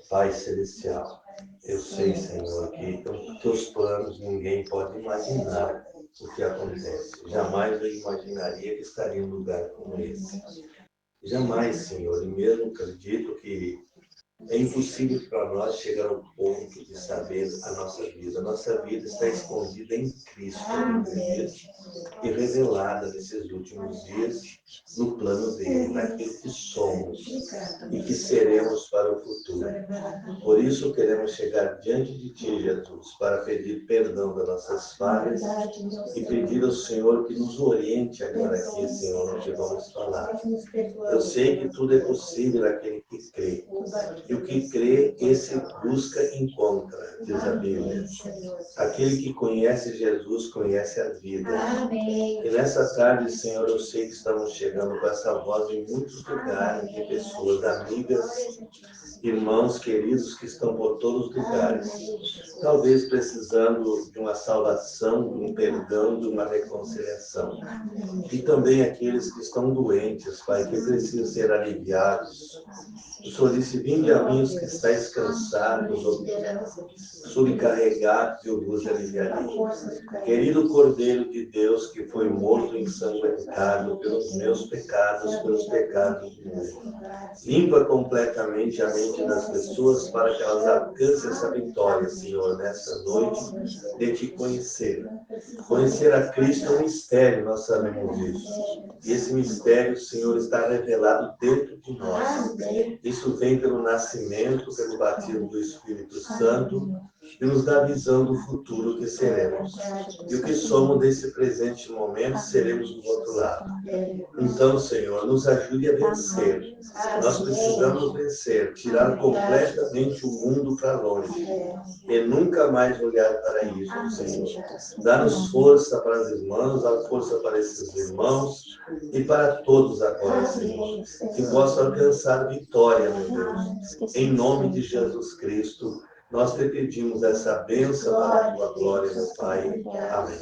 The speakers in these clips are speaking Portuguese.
Pai Celestial, eu sei, Senhor, que os teus planos ninguém pode imaginar o que acontece. Jamais eu imaginaria que estaria em um lugar como esse. Jamais, Senhor, e mesmo acredito que é impossível para nós chegar ao ponto de saber a nossa vida. A nossa vida está escondida em Cristo, e revelada nesses últimos dias no plano dele, naquilo que somos e que seremos para o futuro. Por isso queremos chegar diante de Ti, Jesus, para pedir perdão das nossas falhas e pedir ao Senhor que nos oriente agora aqui, Senhor, no que vamos falar. Eu sei que tudo é possível naquele que crê. E o que crê, esse busca e encontra, diz a Bíblia. Aquele que conhece Jesus, conhece a vida. E nessa tarde, Senhor, eu sei que estamos chegando com essa voz em muitos lugares, de pessoas, amigas, irmãos queridos que estão por todos os lugares. Talvez precisando de uma salvação, de um perdão, de uma reconciliação. E também aqueles que estão doentes, Pai, que precisam ser aliviados. O Senhor disse, vinde a mim os que estáis cansados, sobrecarregados, e eu vos aliviarei. Querido Cordeiro de Deus, que foi morto e ensanguentado pelos meus pecados, pelos pecados do mundo. Limpa completamente a mente das pessoas para que elas alcancem essa vitória, Senhor, nessa noite, de te conhecer. Conhecer a Cristo é um mistério, nós sabemos isso. E esse mistério, Senhor, está revelado dentro de nós. Isso vem pelo nascimento, pelo batismo do Espírito Santo, e nos dá a visão do futuro que seremos. E o que somos nesse presente momento, seremos do outro lado. Então, Senhor, nos ajude a vencer. Nós precisamos vencer, tirar completamente o mundo para longe. E nunca mais olhar para isso, Senhor. Dá-nos força para as irmãs, dá força para esses irmãos e para todos agora, Senhor. Que possam alcançar vitória, meu Deus. Em nome de Jesus Cristo, nós te pedimos essa bênção para a tua glória, meu Pai. Amém.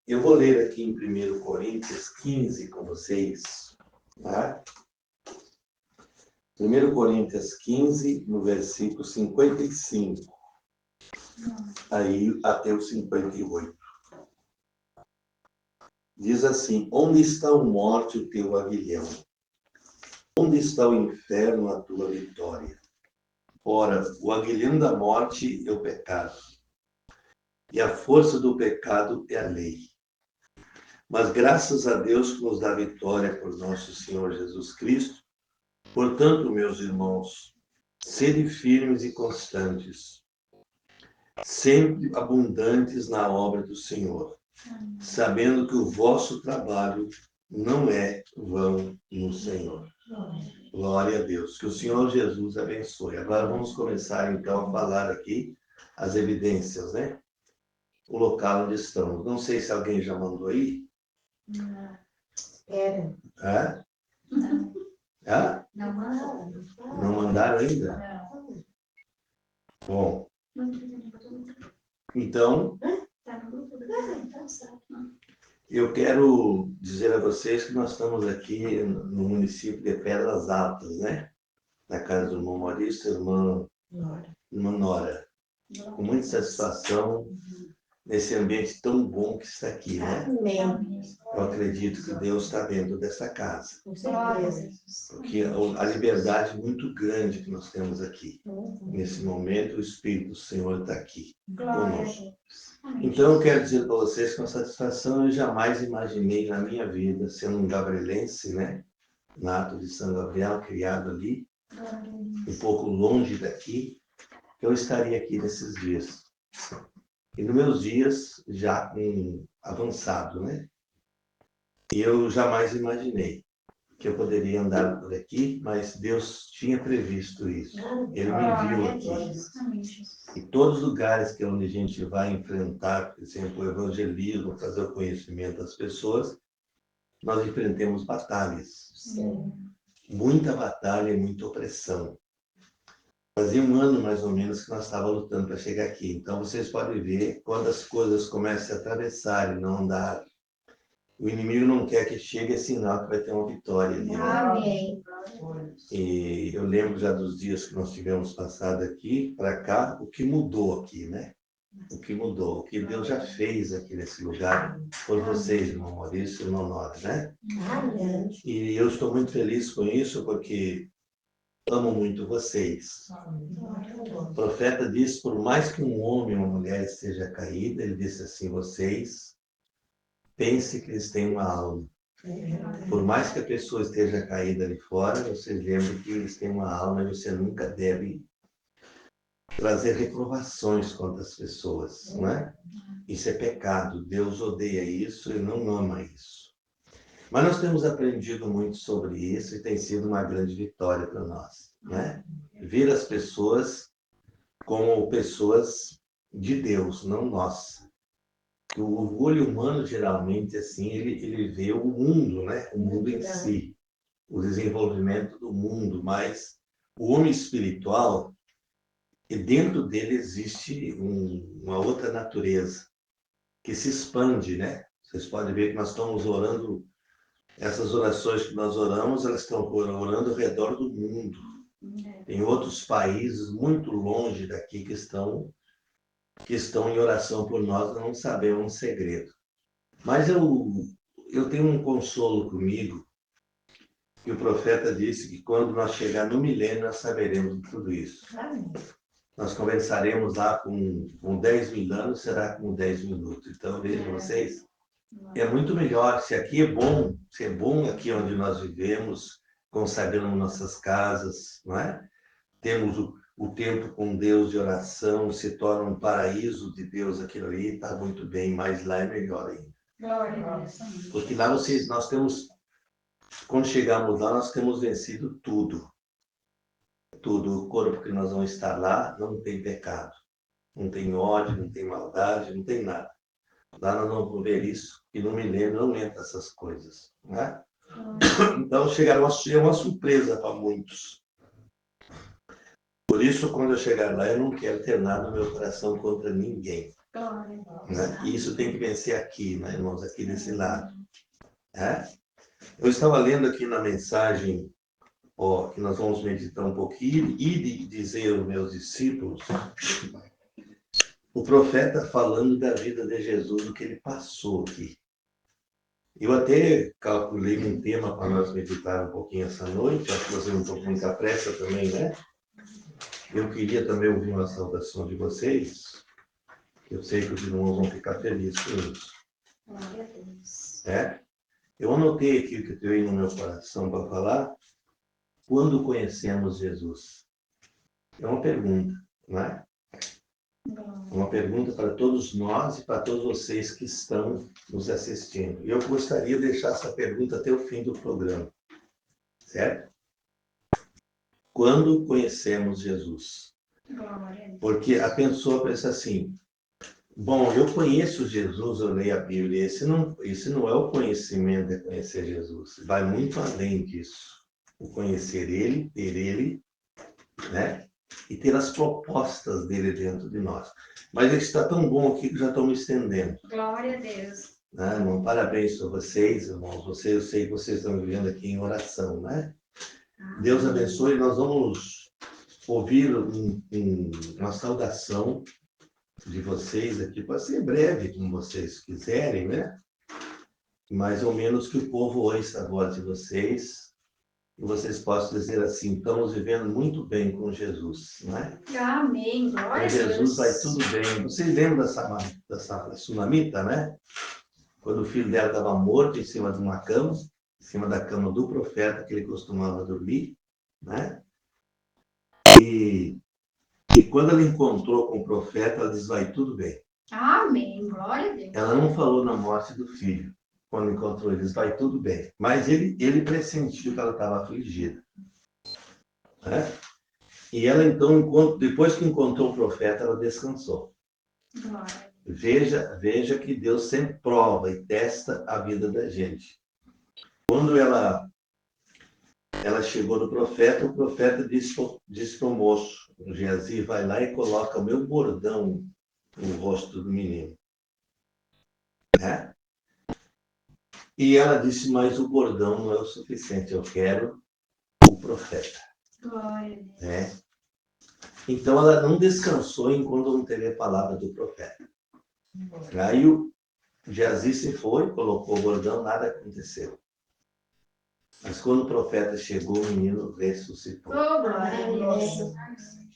Eu vou ler aqui em 1 Coríntios 15 com vocês. Tá? 1 Coríntios 15, no versículo 55. Aí até o 58. Diz assim, onde está a morte, o teu aguilhão? Onde está o inferno, a tua vitória? Ora, o aguilhão da morte é o pecado, e a força do pecado é a lei. Mas graças a Deus que nos dá vitória por nosso Senhor Jesus Cristo. Portanto, meus irmãos, sede firmes e constantes, sempre abundantes na obra do Senhor, sabendo que o vosso trabalho não é vão no Senhor. Glória a Deus. Que o Senhor Jesus abençoe. Agora vamos começar, então, a falar aqui as evidências, né? O local onde estamos. Não sei se alguém já mandou aí. Não. Era. Hã? Não. Hã? Não mandaram. Não mandaram ainda? Não. Bom. Então, eu quero dizer a vocês que nós estamos aqui no município de Pedras Altas, né? Na casa do irmão Maurício, irmã Nora. Com muita satisfação nesse ambiente tão bom que está aqui, né? Amém. Eu acredito que Deus está dentro dessa casa. Com certeza. Porque a liberdade muito grande que nós temos aqui. Nesse momento, o Espírito do Senhor está aqui conosco. Então, eu quero dizer para vocês com satisfação, eu jamais imaginei na minha vida, sendo um gabrielense, né? Nato de São Gabriel, criado ali, um pouco longe daqui, que eu estaria aqui nesses dias. E nos meus dias, já avançado, né? E eu jamais imaginei que eu poderia andar por aqui, mas Deus tinha previsto isso. Ele me viu aqui. E todos os lugares que onde a gente vai enfrentar, por exemplo, o evangelismo, fazer o conhecimento das pessoas, nós enfrentamos batalhas. Sim. Muita batalha e muita opressão. Fazia um ano, mais ou menos, que nós estávamos lutando para chegar aqui. Então, vocês podem ver, quando as coisas começam a atravessar e não andar, o inimigo não quer que chegue, é sinal que vai ter uma vitória ali. Né? Amém. eu lembro já dos dias que nós tivemos passado aqui para cá, o que mudou aqui, né? O que mudou, o que Deus já fez aqui nesse lugar por vocês, irmão Maurício e irmão Nora, né? Amém. E eu estou muito feliz com isso, porque amo muito vocês. O profeta disse, por mais que um homem ou uma mulher esteja caída, ele disse assim, vocês pensem que eles têm uma alma. Por mais que a pessoa esteja caída ali fora, vocês lembram que eles têm uma alma e você nunca deve trazer reprovações contra as pessoas, não é? Isso é pecado. Deus odeia isso e não ama isso. Mas nós temos aprendido muito sobre isso e tem sido uma grande vitória para nós, né? Ver as pessoas como pessoas de Deus, não nós. O olho humano, geralmente, assim, ele vê o mundo, né? O mundo em si, o desenvolvimento do mundo, mas o homem espiritual, e dentro dele existe uma outra natureza que se expande, né? Vocês podem ver que nós estamos orando, essas orações que nós oramos, elas estão orando ao redor do mundo. Tem outros países muito longe daqui que estão em oração por nós, não sabemos um segredo. Mas eu tenho um consolo comigo, que o profeta disse que quando nós chegar no milênio, nós saberemos de tudo isso. Nós conversaremos lá com 10 mil anos, será com 10 minutos. Então, vejam vocês, é muito melhor, se aqui é bom, se é bom aqui onde nós vivemos, consagramos nossas casas, não é? Temos o tempo com Deus de oração, se torna um paraíso de Deus aquilo ali, está muito bem, mas lá é melhor ainda. Glória a Deus. Porque lá nós temos, quando chegamos lá, nós temos vencido tudo. Tudo, o corpo que nós vamos estar lá não tem pecado, não tem ódio, não tem maldade, não tem nada. Lá nós vamos ver isso, e no milênio não entra essas coisas, né? Então chegará a ser uma surpresa para muitos. Por isso, quando eu chegar lá, eu não quero ter nada no meu coração contra ninguém. Né? E isso tem que vencer aqui, né, irmãos, aqui desse lado. É? Eu estava lendo aqui na mensagem, que nós vamos meditar um pouquinho, e dizer aos meus discípulos, o profeta falando da vida de Jesus, o que ele passou aqui. Eu até calculei um tema para nós meditar um pouquinho essa noite, acho que você não estou com muita pressa também, né? Eu queria também ouvir uma saudação de vocês, que eu sei que os irmãos vão ficar felizes com isso. Glória a Deus. Eu anotei aqui o que eu tenho no meu coração para falar. Quando conhecemos Jesus? É uma pergunta, não é? Uma pergunta para todos nós e para todos vocês que estão nos assistindo. E eu gostaria de deixar essa pergunta até o fim do programa, certo? Quando conhecemos Jesus? Porque a pessoa pensa assim, bom, eu conheço Jesus, eu leio a Bíblia, esse não é o conhecimento de conhecer Jesus, vai muito além disso. O conhecer Ele, ter Ele, né? E ter as propostas dele dentro de nós. Mas ele está tão bom aqui que já estou me estendendo. Glória a Deus. Né, irmão? Parabéns para vocês, irmãos. Eu sei que vocês estão vivendo aqui em oração, né? Deus abençoe. Nós vamos ouvir uma saudação de vocês aqui, pode ser breve, como vocês quiserem, né? Mais ou menos que o povo ouça a voz de vocês. E vocês possam dizer assim, estamos vivendo muito bem com Jesus, não é? Amém, glória a Deus. Com Jesus vai tudo bem. Vocês lembram da Sunamita, né? Quando o filho dela estava morto em cima de uma cama, em cima da cama do profeta que ele costumava dormir, né? E quando ela encontrou com o profeta, ela disse, vai tudo bem. Amém, glória a Deus. Ela não falou na morte do filho. Quando encontrou eles, vai tudo bem. Mas ele pressentiu que ela estava afligida. Né? E ela, então, depois que encontrou o profeta, ela descansou. Glória. Veja que Deus sempre prova e testa a vida da gente. Quando ela chegou no profeta, o profeta disse para o moço, o Geazi, vai lá e coloca o meu bordão no rosto do menino. Né? E ela disse, mas o bordão não é o suficiente, eu quero o profeta. Glória a Deus. né? Então ela não descansou enquanto não teve a palavra do profeta. Aí o Geazi se foi, colocou o bordão, nada aconteceu. Mas quando o profeta chegou, o menino ressuscitou. Oh, glória a Deus.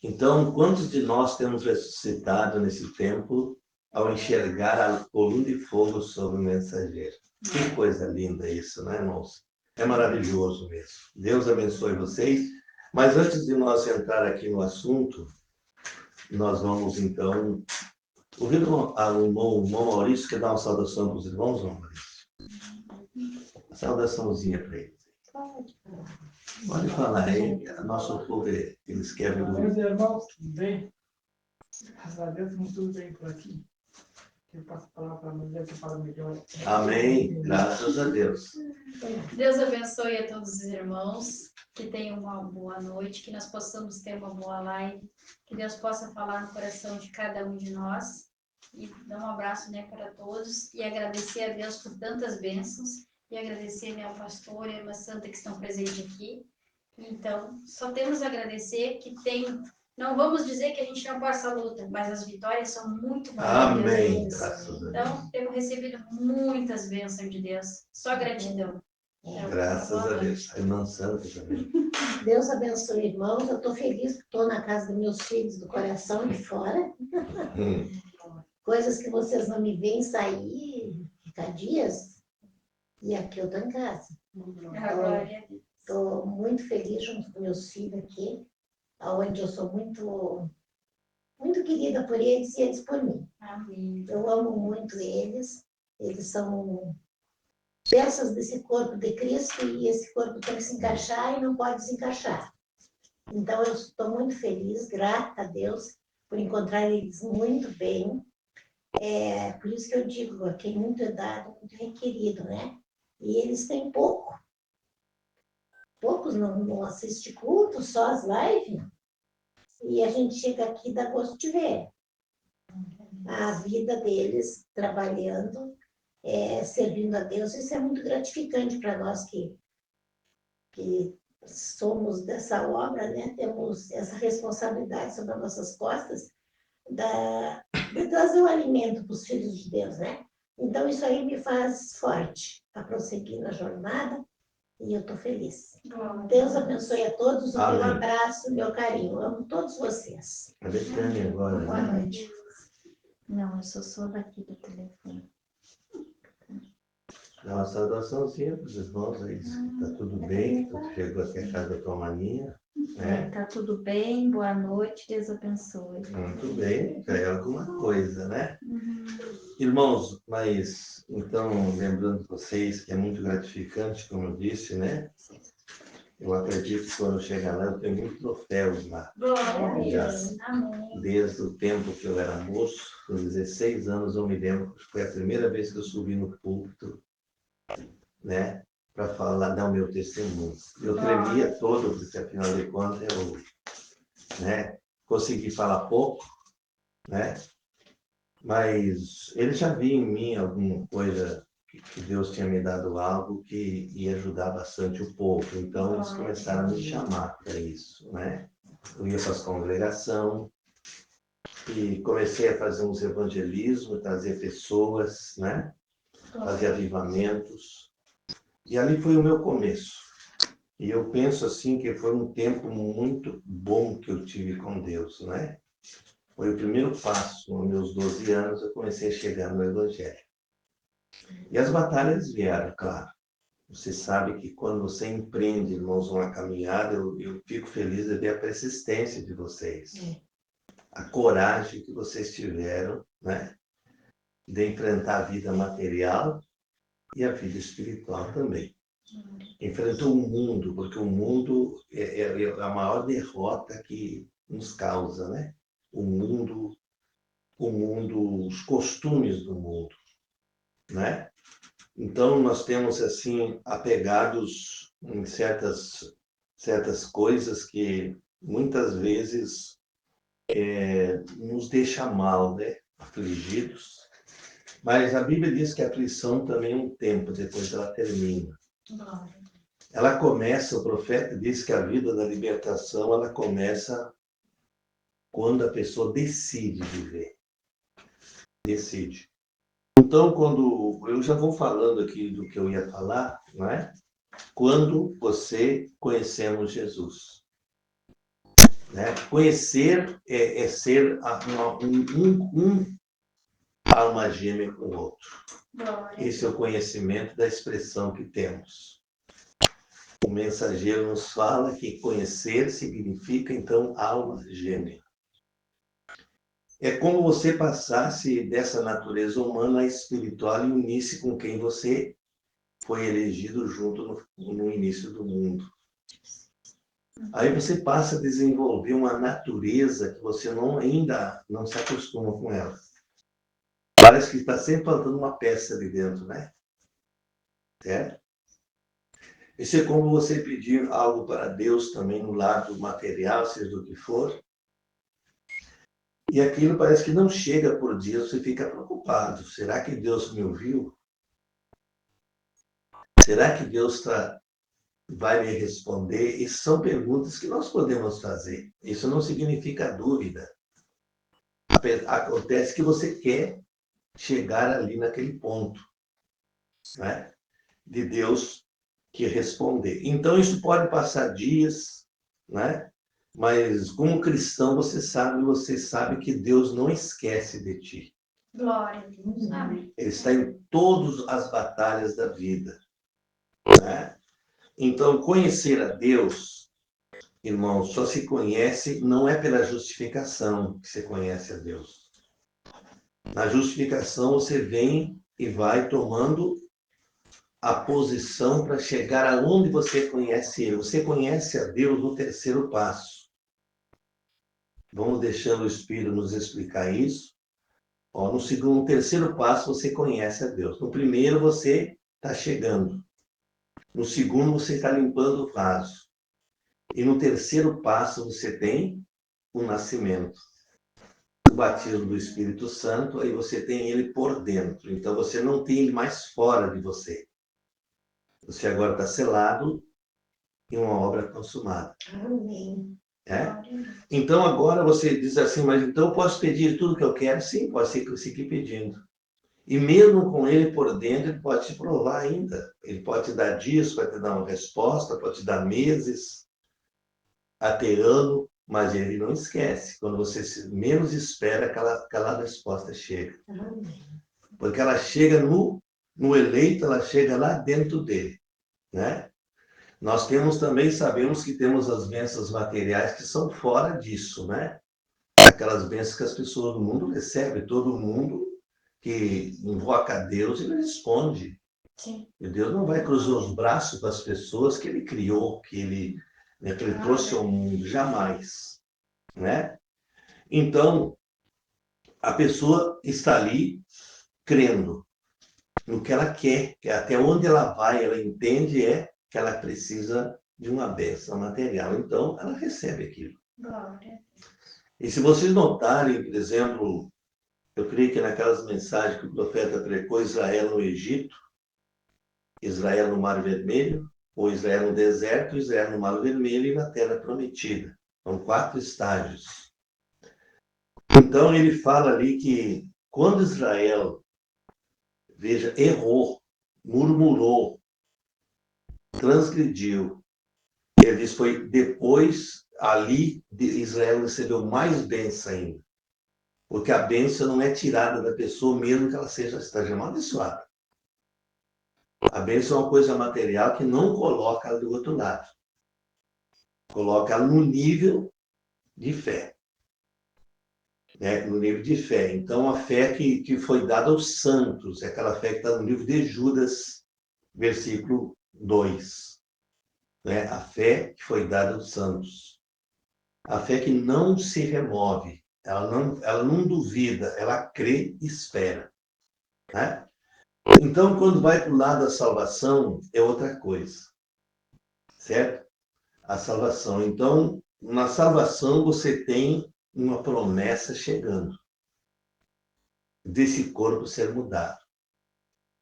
Então, quantos de nós temos ressuscitado nesse tempo ao enxergar a coluna de fogo sobre o mensageiro? Que coisa linda isso, né, irmãos? É maravilhoso mesmo. Deus abençoe vocês. Mas antes de nós entrar aqui no assunto, nós vamos então ouvir o irmão Maurício, que dá uma saudação para os irmãos, irmão Maurício. Saudaçãozinha para ele. Pode falar aí, nosso povo, eles querem ouvir. Meus irmãos, tudo bem? Graças a Deus, tudo bem por aqui. Eu passo a palavra para a mulher que fala melhor. Amém. Graças a Deus. Deus abençoe a todos os irmãos, que tenham uma boa noite, que nós possamos ter uma boa live, que Deus possa falar no coração de cada um de nós. E dar um abraço, né, para todos e agradecer a Deus por tantas bênçãos e agradecer, né, ao pastor e a irmã Santa que estão presentes aqui. Então, só temos a agradecer que tem. Não vamos dizer que a gente não passa a luta, mas as vitórias são muito maiores. Amém. Graças a Deus. Então, temos recebido muitas bênçãos de Deus. Só gratidão. Graças a Deus. A irmã Santa também. Deus abençoe, irmãos. Eu estou feliz que estou na casa dos meus filhos do coração de fora. Coisas que vocês não me veem sair ficar dias. E aqui eu estou em casa. Glória a Deus. Estou muito feliz junto com meus filhos aqui, onde eu sou muito, muito querida por eles e eles por mim. Amém. Eu amo muito eles. Eles são peças desse corpo de Cristo e esse corpo tem que se encaixar e não pode desencaixar. Então, eu estou muito feliz, grata a Deus, por encontrar eles muito bem. É por isso que eu digo, a quem muito é dado, muito requerido, né? E eles têm pouco. Poucos não assistem culto, só as lives. E a gente chega aqui e dá gosto de ver a vida deles trabalhando, servindo a Deus. Isso é muito gratificante para nós que somos dessa obra, né? Temos essa responsabilidade sobre as nossas costas de trazer o alimento para os filhos de Deus, né? Então, isso aí me faz forte a prosseguir na jornada e eu estou feliz. Deus abençoe a todos, o meu abraço, o meu carinho. Eu amo todos vocês. A Betânia agora. Boa Né? noite. Não, eu sou daqui do telefone. Dá uma saudaçãozinha para os irmãos aí. Está tudo bem? Tu chegou aqui a casa da tua maninha. Né? Tá tudo bem, boa noite, Deus abençoe. Muito bem, já é alguma coisa, né? Irmãos, mas então, lembrando vocês que é muito gratificante, como eu disse, né? Eu acredito que quando eu chegar lá, eu tenho muitos troféus lá. Glória a Deus. Amém. Desde o tempo que eu era moço, com 16 anos, eu me lembro que foi a primeira vez que eu subi no púlpito, né? Para falar, dar o meu testemunho. Eu tremia todo, porque afinal de contas eu, né? Consegui falar pouco, né? Mas ele já via em mim alguma coisa que Deus tinha me dado algo que ia ajudar bastante o povo. Então eles começaram a me chamar para isso, né? Eu ia para as congregações e comecei a fazer uns evangelismos, trazer pessoas, né? Fazer avivamentos. E ali foi o meu começo. E eu penso assim que foi um tempo muito bom que eu tive com Deus, né? Foi o primeiro passo. Aos meus 12 anos eu comecei a chegar no Evangelho. E as batalhas vieram, claro. Você sabe que quando você empreende, irmãos, uma caminhada, eu fico feliz de ver a persistência de vocês. A coragem que vocês tiveram, né? De enfrentar a vida material e a vida espiritual também. Enfrentou o mundo, porque o mundo é a maior derrota que nos causa, né? O mundo, os costumes do mundo, né? Então nós temos assim apegados em certas coisas que muitas vezes nos deixa mal, né? Afligidos. Mas a Bíblia diz que a aflição também é um tempo, depois ela termina. ela começa, o profeta diz que a vida da libertação, ela começa quando a pessoa decide viver. Decide. Então, quando eu já vou falando aqui do que eu ia falar, não é? Quando você conhecemos Jesus. Né? Conhecer é ser alma gêmea com o outro. Esse é o conhecimento da expressão que temos. O mensageiro nos fala que conhecer significa, então, alma gêmea. É como você passasse dessa natureza humana à espiritual e unisse com quem você foi elegido junto no início do mundo. Aí você passa a desenvolver uma natureza que você ainda não se acostuma com ela. Parece que está sempre faltando uma peça ali dentro, né? Certo? Isso é como você pedir algo para Deus também no lado material, seja do que for. E aquilo parece que não chega por dias, você fica preocupado. Será que Deus me ouviu? Será que Deus vai me responder? Essas são perguntas que nós podemos fazer. Isso não significa dúvida. Acontece que você quer chegar ali naquele ponto, né? De Deus que responder. Então, isso pode passar dias, né? Mas como cristão, você sabe que Deus não esquece de ti. Glória a Deus. Amém. Ele está em todas as batalhas da vida, né? Então, conhecer a Deus, irmão, só se conhece, não é pela justificação que você conhece a Deus. Na justificação, você vem e vai tomando a posição para chegar aonde você conhece Ele. Você conhece a Deus no terceiro passo. Vamos deixando o Espírito nos explicar isso. Ó, no terceiro passo, você conhece a Deus. No primeiro, você está chegando. No segundo, você está limpando o vaso. E no terceiro passo, você tem o nascimento. O batismo do Espírito Santo, aí você tem ele por dentro. Então, você não tem ele mais fora de você. Você agora está selado em uma obra consumada. Amém. É? Então, agora você diz assim, mas então eu posso pedir tudo que eu quero? Sim, pode seguir pedindo. E mesmo com ele por dentro, ele pode te provar ainda. Ele pode te dar dias, pode te dar uma resposta, pode te dar meses, até ano, mas ele não esquece. Quando você menos espera, aquela resposta chega. Amém. Porque ela chega no eleito, ela chega lá dentro dele, né? Nós sabemos que temos as bênçãos materiais que são fora disso, né? Aquelas bênçãos que as pessoas do mundo recebem, todo mundo que invoca a Deus, ele responde. Sim. E Deus não vai cruzar os braços das pessoas que ele criou, que ele trouxe ao mundo, jamais, né? Então, a pessoa está ali crendo no que ela quer, que até onde ela vai, ela entende que ela precisa de uma bênção material. Então, ela recebe aquilo. Glória. E se vocês notarem, por exemplo, eu creio que naquelas mensagens que o profeta pregou, Israel no Egito, Israel no Mar Vermelho, ou Israel no deserto, Israel no Mar Vermelho e na Terra Prometida. São 4 estágios. Então, ele fala ali que quando Israel, veja, errou, murmurou, transgrediu, ele diz, foi depois, ali, Israel recebeu mais bênção ainda. Porque a bênção não é tirada da pessoa, mesmo que ela esteja amaldiçoada. A bênção é uma coisa material que não coloca ela do outro lado. Coloca ela no nível de fé. Né? No nível de fé. Então, a fé que foi dada aos santos, é aquela fé que está no livro de Judas, versículo 2. Né? A fé que foi dada aos santos. A fé que não se remove. Ela não duvida, ela crê e espera. Né? Então, quando vai para o lado da salvação, é outra coisa. Certo? A salvação. Então, na salvação, você tem uma promessa chegando desse corpo ser mudado.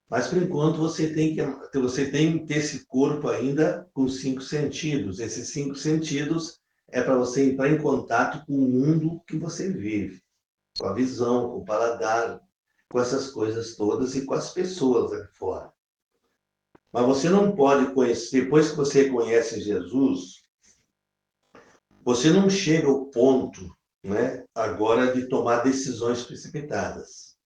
Mas, por enquanto, você tem que ter esse corpo ainda com 5 sentidos. Esses 5 sentidos é para você entrar em contato com o mundo que você vive. Com a visão, com o paladar, com essas coisas todas e com as pessoas ali fora. Mas você não pode conhecer, depois que você conhece Jesus, você não chega ao ponto, né, agora de tomar decisões precipitadas.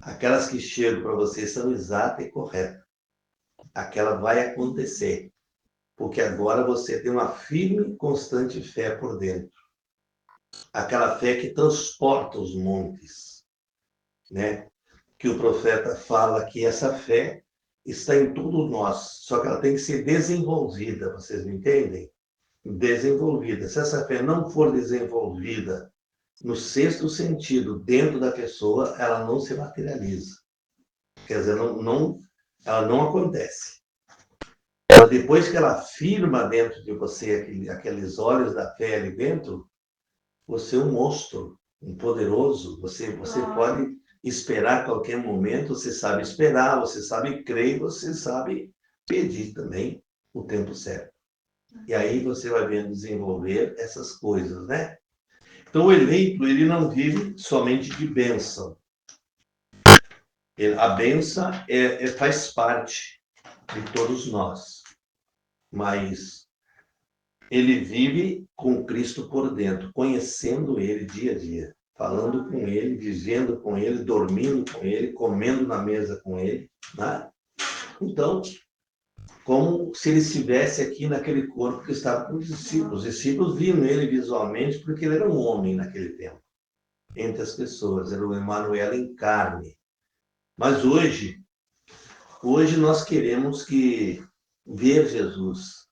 Aquelas que chegam para você são exatas e corretas. Aquela vai acontecer. Porque agora você tem uma firme e constante fé por dentro. Aquela fé que transporta os montes, né? Que o profeta fala que essa fé está em tudo nós, só que ela tem que ser desenvolvida, vocês me entendem? Desenvolvida. Se essa fé não for desenvolvida no 6º sentido, dentro da pessoa, ela não se materializa. Quer dizer, ela não acontece. Ela, depois que ela firma dentro de você aqueles olhos da fé ali dentro, você é um monstro, um poderoso. Você pode esperar a qualquer momento, você sabe esperar, você sabe crer, você sabe pedir também o tempo certo. E aí você vai vendo desenvolver essas coisas, né? Então, o eleito, ele não vive somente de bênção. A bênção faz parte de todos nós. Mas ele vive com Cristo por dentro, conhecendo Ele dia a dia, falando com Ele, vivendo com Ele, dormindo com Ele, comendo na mesa com Ele, né? Então, como se ele estivesse aqui naquele corpo que estava com os discípulos. Os discípulos viam ele visualmente porque ele era um homem naquele tempo, entre as pessoas, era o Emmanuel em carne. Mas hoje nós queremos ver Jesus.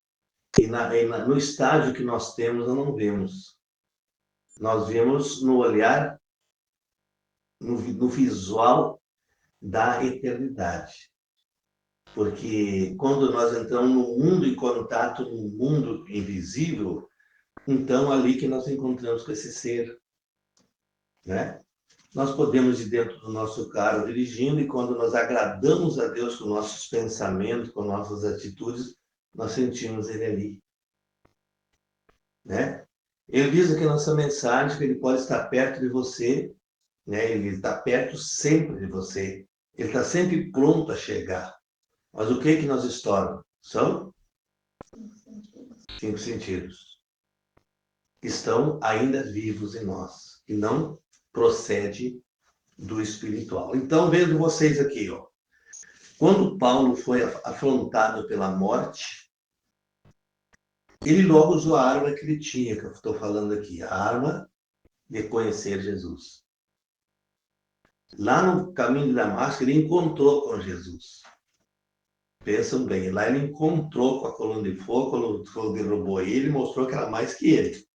E no estágio que nós temos, nós não vemos. Nós vemos no olhar, no visual da eternidade. Porque quando nós entramos no mundo em contato, no mundo invisível, então ali que nós encontramos com esse ser, né? Nós podemos ir dentro do nosso carro dirigindo e quando nós agradamos a Deus com nossos pensamentos, com nossas atitudes, nós sentimos Ele ali, né? Ele diz aqui na nossa mensagem que Ele pode estar perto de você, né? Ele está perto sempre de você. Ele está sempre pronto a chegar. Mas o que nós estamos? São 5 sentidos. Que estão ainda vivos em nós. E não procede do espiritual. Então, vendo vocês aqui, ó. Quando Paulo foi afrontado pela morte, ele logo usou a arma que ele tinha, que eu estou falando aqui. A arma de conhecer Jesus. Lá no caminho de Damasco, ele encontrou com Jesus. Pensam bem, lá ele encontrou com a coluna de fogo, quando o fogo derrubou ele, mostrou que era mais que ele.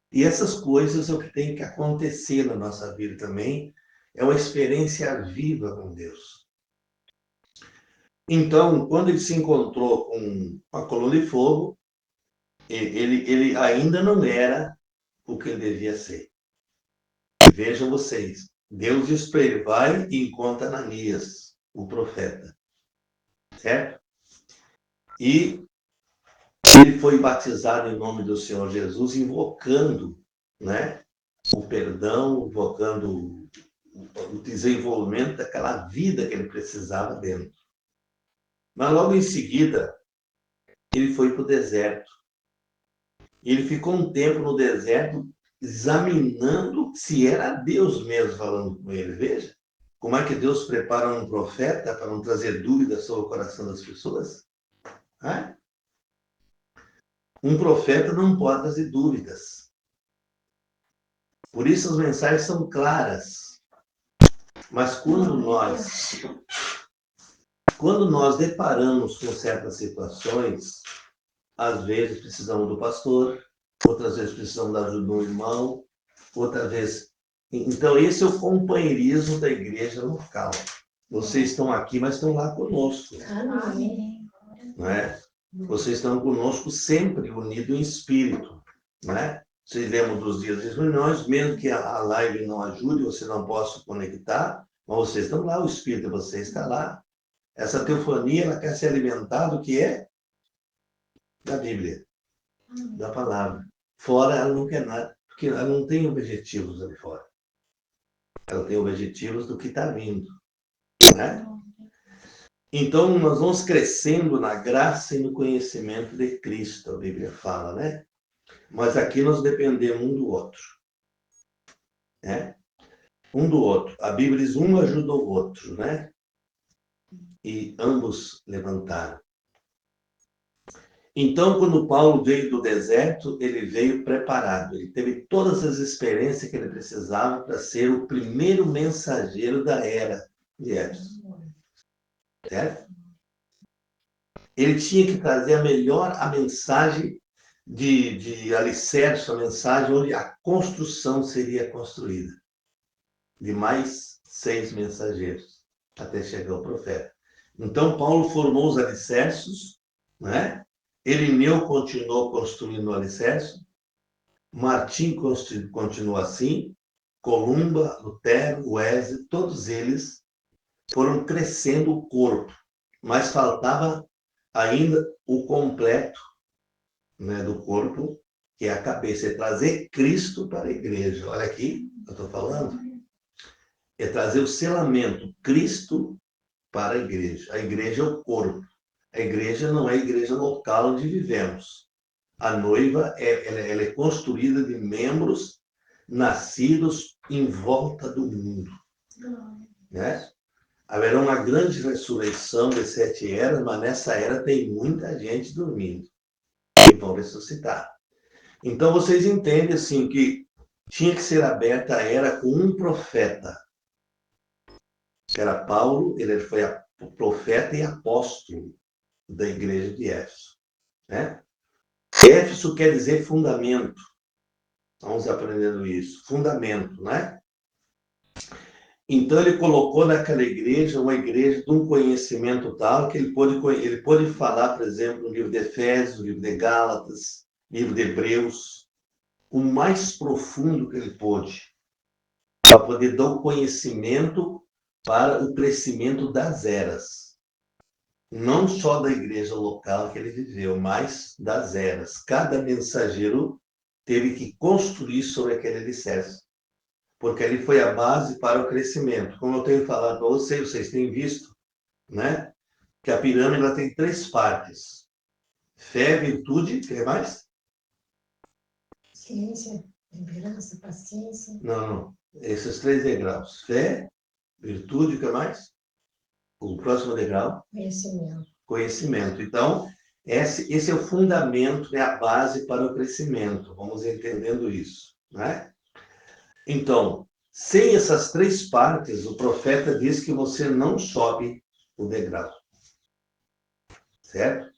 E essas coisas é o que tem que acontecer na nossa vida também, é uma experiência viva com Deus. Então, quando ele se encontrou com a coluna de fogo, ele ainda não era o que ele devia ser. Vejam vocês, Deus diz para ele, vai e encontra Ananias, o profeta. Certo? E ele foi batizado em nome do Senhor Jesus, invocando, né, o perdão, invocando o desenvolvimento daquela vida que ele precisava dentro. Mas logo em seguida, ele foi para o deserto. Ele ficou um tempo no deserto examinando se era Deus mesmo falando com ele. Veja como é que Deus prepara um profeta para não trazer dúvidas sobre o coração das pessoas. Um profeta não pode trazer dúvidas. Por isso as mensagens são claras. Mas quando nós deparamos com certas situações, às vezes precisamos do pastor, outras vezes precisamos da ajuda do irmão, outras vezes... Então, esse é o companheirismo da igreja local. Vocês estão aqui, mas estão lá conosco. Amém. Não é? Vocês estão conosco sempre unidos em espírito. Não é? Vocês lembram dos dias de reuniões, mesmo que a live não ajude, você não possa conectar, Mas vocês estão lá, o Espírito de vocês está lá. Essa teofania, ela quer se alimentar do que é da Bíblia, da palavra. Fora, ela não quer nada, porque ela não tem objetivos ali fora. Ela tem objetivos do que está vindo, né? Então, nós vamos crescendo na graça e no conhecimento de Cristo, a Bíblia fala, né? Mas aqui nós dependemos um do outro, né? Um do outro. A Bíblia diz, um ajuda o outro, né? E ambos levantaram. Então, quando Paulo veio do deserto, ele veio preparado. Ele teve todas as experiências que ele precisava para ser o primeiro mensageiro da era de Éfeso. Certo? Ele tinha que trazer a mensagem de alicerce, a mensagem onde a construção seria construída. De mais 6 mensageiros, até chegar o profeta. Então, Paulo formou os alicerces, né? Irineu continuou construindo o alicerce, Martim continuou assim, Columba, Lutero, Wesley, todos eles foram crescendo o corpo, mas faltava ainda o completo, né, do corpo, que é a cabeça, é trazer Cristo para a igreja. Olha aqui, eu estou falando. É trazer o selamento, Cristo para a igreja. A igreja é o corpo. A igreja não é a igreja local onde vivemos. A noiva ela é construída de membros nascidos em volta do mundo. Né? Haverá uma grande ressurreição de 7 eras, mas nessa era tem muita gente dormindo. E vão ressuscitar. Então vocês entendem assim que tinha que ser aberta a era com um profeta. Que era Paulo, ele foi o profeta e apóstolo da igreja de Éfeso. Né? Éfeso quer dizer fundamento. Vamos aprendendo isso. Fundamento, né? Então ele colocou naquela igreja uma igreja de um conhecimento tal que ele pôde falar, por exemplo, no livro de Efésios, no livro de Gálatas, livro de Hebreus, o mais profundo que ele pôde, para poder dar o conhecimento para o crescimento das eras. Não só da igreja local que ele viveu, mas das eras. Cada mensageiro teve que construir sobre aquele alicerce, porque ali foi a base para o crescimento. Como eu tenho falado para vocês têm visto, né, que a pirâmide ela tem 3 partes. Fé, virtude, o que mais? Ciência, temperança, paciência. Não. Esses 3 degraus. Fé, virtude, o que mais? O próximo degrau? Conhecimento. Conhecimento. Então, esse é o fundamento, é a base para o crescimento. Vamos entendendo isso, né? Então, sem essas 3 partes, o profeta diz que você não sobe o degrau. Certo?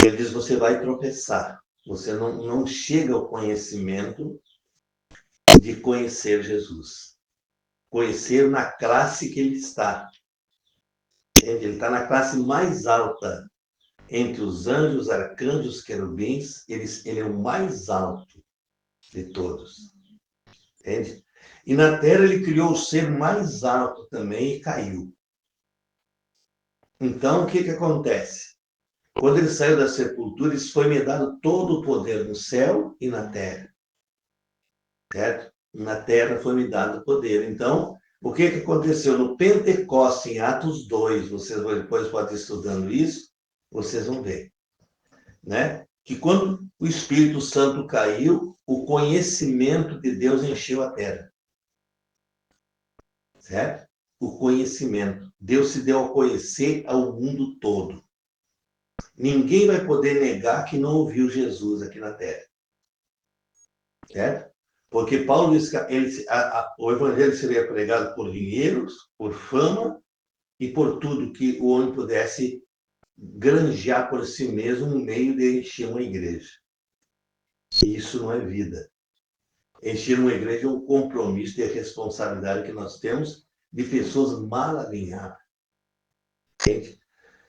Ele diz que você vai tropeçar. Você não chega ao conhecimento de conhecer Jesus. Conhecer na classe que ele está. Entende? Ele está na classe mais alta. Entre os anjos, arcanjos, querubins, ele é o mais alto de todos. Entende? E na terra ele criou o ser mais alto também e caiu. Então, o que acontece? Quando ele saiu da sepultura, isso foi me dado todo o poder no céu e na terra. Certo? Na terra foi me dado o poder. Então, o que aconteceu? No Pentecostes, em Atos 2, vocês depois podem ir estudando isso, vocês vão ver. Né? Que quando o Espírito Santo caiu, o conhecimento de Deus encheu a terra. Certo? O conhecimento. Deus se deu a conhecer ao mundo todo. Ninguém vai poder negar que não ouviu Jesus aqui na terra. Certo? Porque Paulo disse que o evangelho seria pregado por dinheiros, por fama e por tudo que o homem pudesse granjear por si mesmo um meio de encher uma igreja. E isso não é vida. Encher uma igreja é um compromisso e a responsabilidade que nós temos de pessoas mal alinhadas. Entende?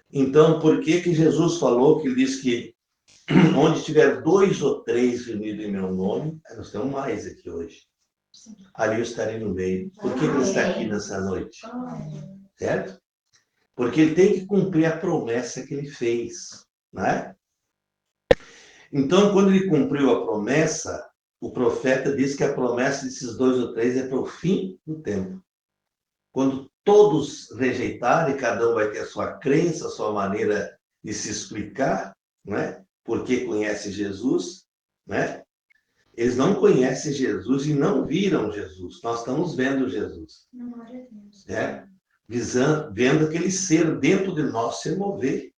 Então, por que Jesus falou que ele diz que onde tiver 2 ou 3 reunidos em meu nome, nós temos mais aqui hoje. ali eu estarei no meio. Por que ele está aqui nessa noite? Certo? Porque ele tem que cumprir a promessa que ele fez, né? Então, quando ele cumpriu a promessa, o profeta disse que a promessa desses 2 ou 3 é para o fim do tempo. Quando todos rejeitarem, cada um vai ter a sua crença, a sua maneira de se explicar, né? Porque conhece Jesus, né? Eles não conhecem Jesus e não viram Jesus. Nós estamos vendo Jesus. Né? Vendo aquele ser dentro de nós se mover.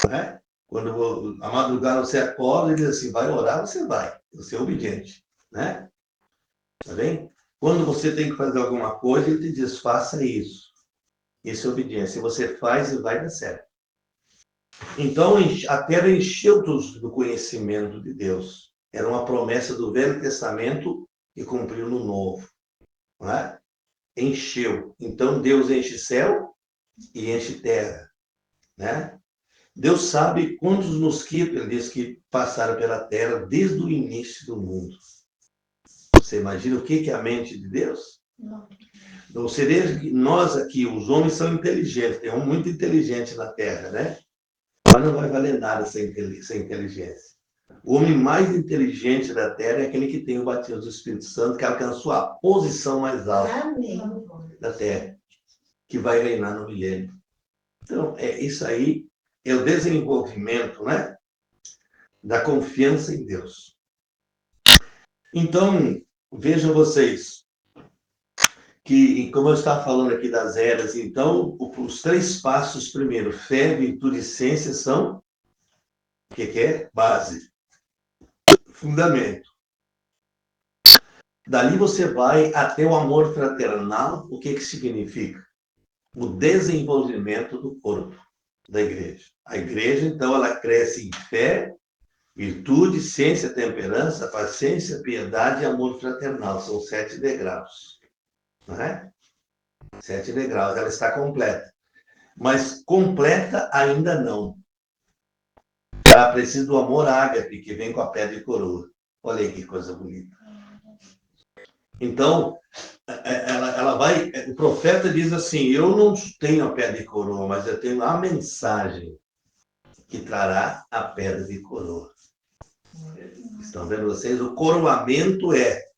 Né? Quando a madrugada você acorda e diz assim, vai orar, você vai. Você é obediente. Né? Tá bem? Quando você tem que fazer alguma coisa, ele te diz, faça isso. Isso é obediência. Você faz e vai dar certo. Então, a terra encheu do conhecimento de Deus. Era uma promessa do Velho Testamento e cumpriu no Novo. Não é? Encheu. Então, Deus enche céu e enche terra. Né? Deus sabe quantos mosquitos, ele diz, que passaram pela terra desde o início do mundo. Você imagina o que é a mente de Deus? Não. Você veja que nós aqui, os homens são inteligentes, tem um muito inteligente na terra, né? Mas não vai valer nada sem inteligência. O homem mais inteligente da terra é aquele que tem o batismo do Espírito Santo, que alcançou a posição mais alta da terra, que vai reinar no milênio. Então, isso aí é o desenvolvimento, né, da confiança em Deus. Então, vejam vocês que, como eu estava falando aqui das eras, então, os 3 passos primeiro, fé, virtude e ciência, são o que é? Base. Fundamento. Dali você vai até o amor fraternal. O que significa? O desenvolvimento do corpo da igreja. A igreja, então, ela cresce em fé, virtude, ciência, temperança, paciência, piedade e amor fraternal. São 7 degraus. Não é? 7 degraus. Ela está completa. Mas completa ainda não. Ela precisa do amor ágape, que vem com a pedra de coroa. Olha aí que coisa bonita. Então, ela vai... O profeta diz assim, eu não tenho a pedra de coroa, mas eu tenho a mensagem que trará a pedra de coroa. Estão vendo vocês? O coroamento é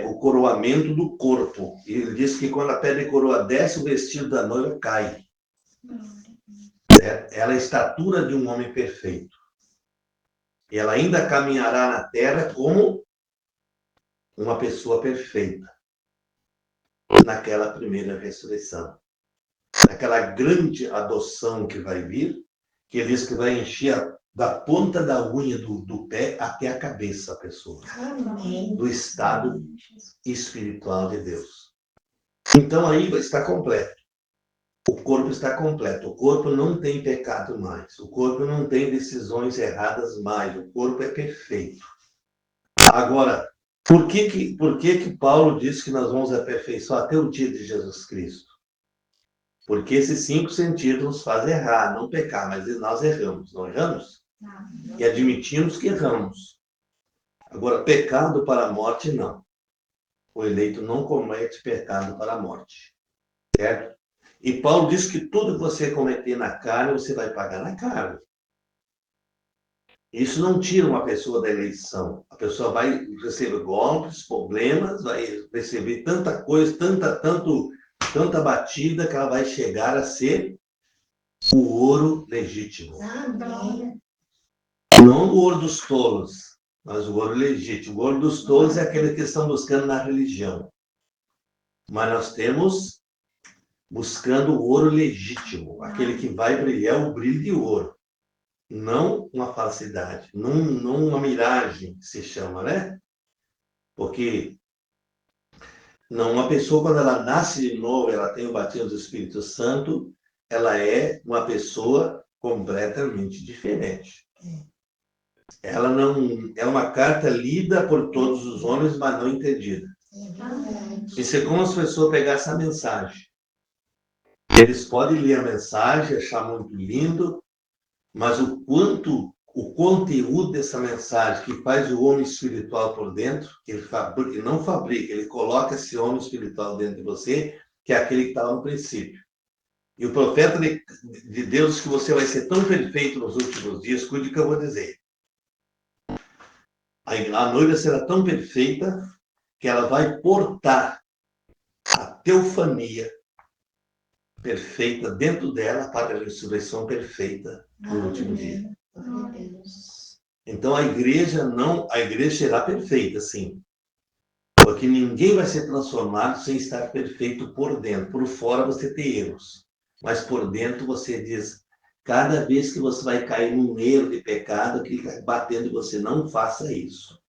o coroamento do corpo. E ele diz que quando a pedra de coroa desce, o vestido da noiva cai. Ela é a estatura de um homem perfeito. E ela ainda caminhará na terra como uma pessoa perfeita. Naquela primeira ressurreição. Naquela grande adoção que vai vir, que ele diz que vai encher da ponta da unha do pé até a cabeça a pessoa. Amém. Do estado espiritual de Deus. Então aí está completo. O corpo está completo. O corpo não tem pecado mais. O corpo não tem decisões erradas mais. O corpo é perfeito. Agora, por que Paulo diz que nós vamos aperfeiçoar até o dia de Jesus Cristo? Porque esses 5 sentidos nos fazem errar, não pecar, mas nós erramos. Não erramos? Não. E admitimos que erramos. Agora, pecado para a morte, não. O eleito não comete pecado para a morte. Certo? E Paulo diz que tudo que você cometer na carne, você vai pagar na carne. Isso não tira uma pessoa da eleição. A pessoa vai receber golpes, problemas, vai receber tanta coisa, tanta batida, que ela vai chegar a ser o ouro legítimo. Amém. Não o ouro dos tolos, mas o ouro legítimo. O ouro dos tolos é aquele que estão buscando na religião. Mas nós temos buscando o ouro legítimo, aquele que vai brilhar o brilho de ouro. Não uma falsidade, não uma miragem, que se chama, né? Porque uma pessoa, quando ela nasce de novo, ela tem o batismo do Espírito Santo, ela é uma pessoa completamente diferente. Ela não é uma carta lida por todos os homens, mas não entendida. Isso é como as pessoas pegar essa mensagem. Eles podem ler a mensagem, achar muito lindo, mas o quanto o conteúdo dessa mensagem que faz o homem espiritual por dentro, ele não fabrica, ele coloca esse homem espiritual dentro de você, que é aquele que estava no princípio. E o profeta de Deus diz que você vai ser tão perfeito nos últimos dias, cuide do que eu vou dizer. A noiva será tão perfeita que ela vai portar a teofania perfeita dentro dela para a ressurreição perfeita no último dia. Então a igreja será perfeita, sim. Porque ninguém vai ser transformado sem estar perfeito por dentro. Por fora você tem erros. Mas por dentro você diz, cada vez que você vai cair num erro de pecado, que vai batendo em você, não faça isso.